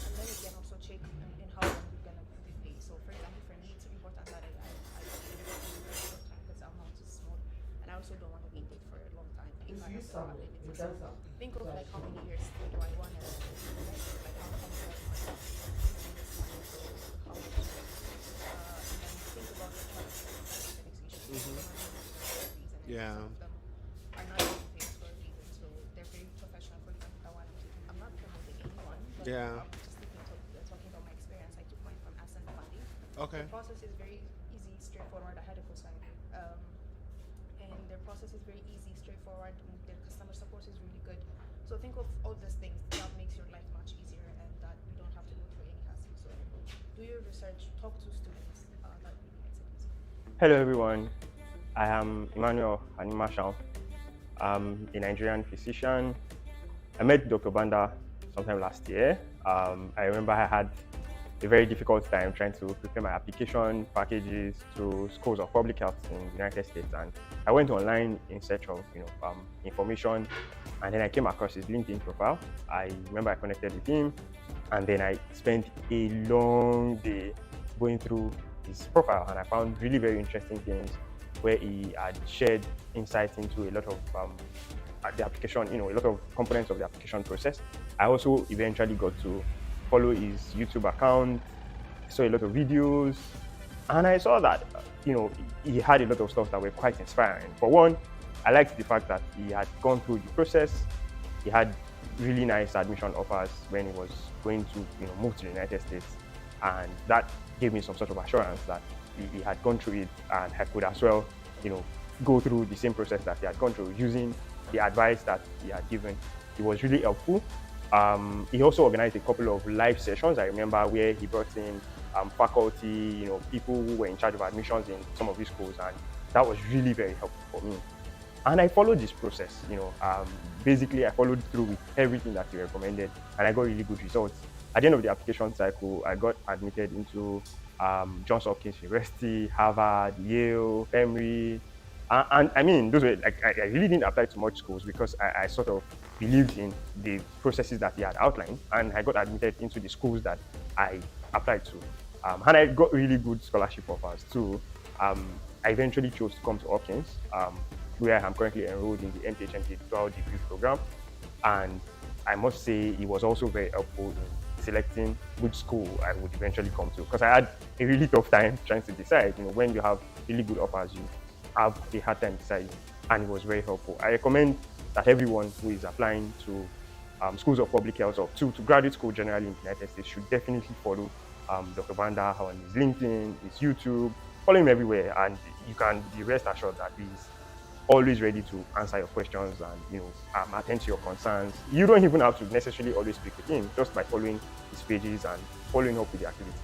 S3: And then again, also check in how long you're gonna repay. So for example, for me, it's important that I pay it in a very short time because the amount is small, and I also don't want to wait it for a long time if I have the ability. So think of like how many years do I want to invest, like how many years am I going to using this money, so how much, and then think about the choices for next issue.
S1: Yeah.
S3: Some of them are not getting paid for a reason, so they're very professional. For example, I'm not promoting anyone, but
S1: Yeah.
S3: I'm just talking about my experience. I took mine from Ascent Funding.
S1: Okay.
S3: The process is very easy, straightforward. I had a cosigner, and their process is very easy, straightforward. And their customer support is really good. So think of all these things that makes your life much easier, and that you don't have to go through any hassle. So do your research, talk to students. That really makes it easy.
S4: Hello everyone, I am Emmanuel Animashal. I'm a Nigerian physician. I met Dr. Banda sometime last year. I remember I had a very difficult time trying to prepare my application packages to schools of public health in the United States, and I went online in search of information, and then I came across his LinkedIn profile. I remember I connected with him, and then I spent a long day going through his profile, and I found really very interesting things where he had shared insights into a lot of the application, a lot of components of the application process. I also eventually got to follow his YouTube account. I saw a lot of videos, and I saw that he had a lot of stuff that were quite inspiring. For one, I liked the fact that he had gone through the process. He had really nice admission offers when he was going to move to the United States, and that gave me some sort of assurance that he had gone through it, and I could as well go through the same process that he had gone through using the advice that he had given. It was really helpful. He also organized a couple of live sessions, I remember, where he brought in faculty, people who were in charge of admissions in some of these schools, and that was really very helpful for me. And I followed this process, basically I followed through with everything that he recommended, and I got really good results. At the end of the application cycle, I got admitted into Johns Hopkins University, Harvard, Yale, Emory, and I mean, those were like, I really didn't apply to much schools because I sort of believed in the processes that he had outlined, and I got admitted into the schools that I applied to. And I got really good scholarship offers too. I eventually chose to come to Hopkins, where I'm currently enrolled in the MPH dual degree program. And I must say, it was also very helpful in selecting which school I would eventually come to, because I had a really tough time trying to decide. When you have really good offers, you have a hard time deciding, and it was very helpful. I recommend that everyone who is applying to schools of public health or to graduate school generally in the United States should definitely follow Dr. Banda on his LinkedIn, his YouTube, follow him everywhere, and you can be rest assured that he's always ready to answer your questions and attend to your concerns. You don't even have to necessarily always speak with him. Just by following his pages and following up with the activities,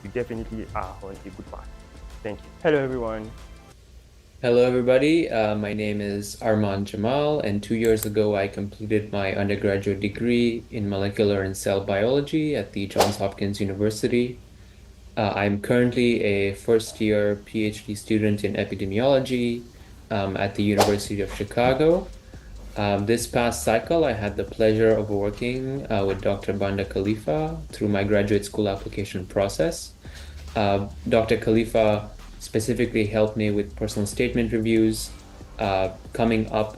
S4: you definitely are on a good path. Thank you. Hello everyone.
S5: Hello, everybody. My name is Arman Jamal, and 2 years ago, I completed my undergraduate degree in molecular and cell biology at the Johns Hopkins University. I'm currently a first-year PhD student in epidemiology at the University of Chicago. This past cycle, I had the pleasure of working with Dr. Banda Khalifa through my graduate school application process. Dr. Khalifa specifically helped me with personal statement reviews, coming up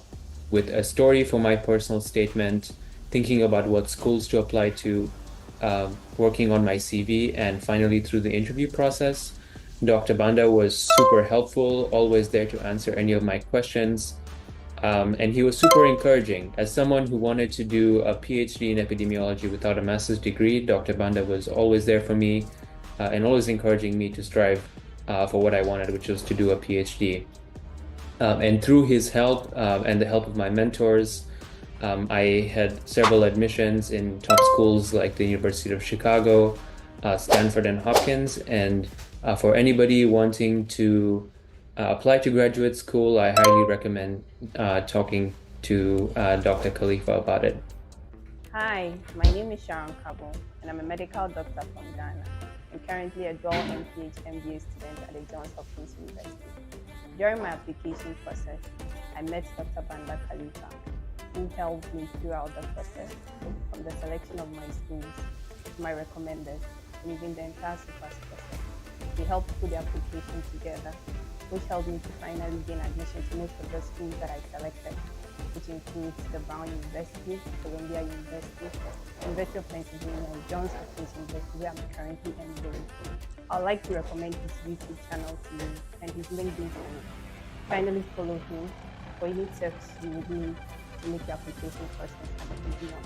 S5: with a story for my personal statement, thinking about what schools to apply to, working on my CV, and finally through the interview process. Dr. Banda was super helpful, always there to answer any of my questions. And he was super encouraging. As someone who wanted to do a PhD in epidemiology without a master's degree, Dr. Banda was always there for me and always encouraging me to strive for what I wanted, which was to do a PhD. And through his help and the help of my mentors, I had several admissions in top schools like the University of Chicago, Stanford, and Hopkins. And for anybody wanting to apply to graduate school, I highly recommend talking to Dr. Khalifa about it.
S6: Hi, my name is Sharon Kabo, and I'm a medical doctor from Ghana. I'm currently a dual MPH MBA student at the Johns Hopkins University. During my application process, I met Dr. Banda Khalifa, who helped me throughout the process, from the selection of my schools to my recommenders, and even the entire SUPAS process. He helped put the application together, which helped me to finally gain admission to most of the schools that I selected, which includes the Brown University, Columbia University, University of Pennsylvania, and Johns Hopkins University, where I'm currently enrolled. I'd like to recommend his YouTube channel to you and his LinkedIn to you. Finally follow him for any tips you would need to make the application process an easy one.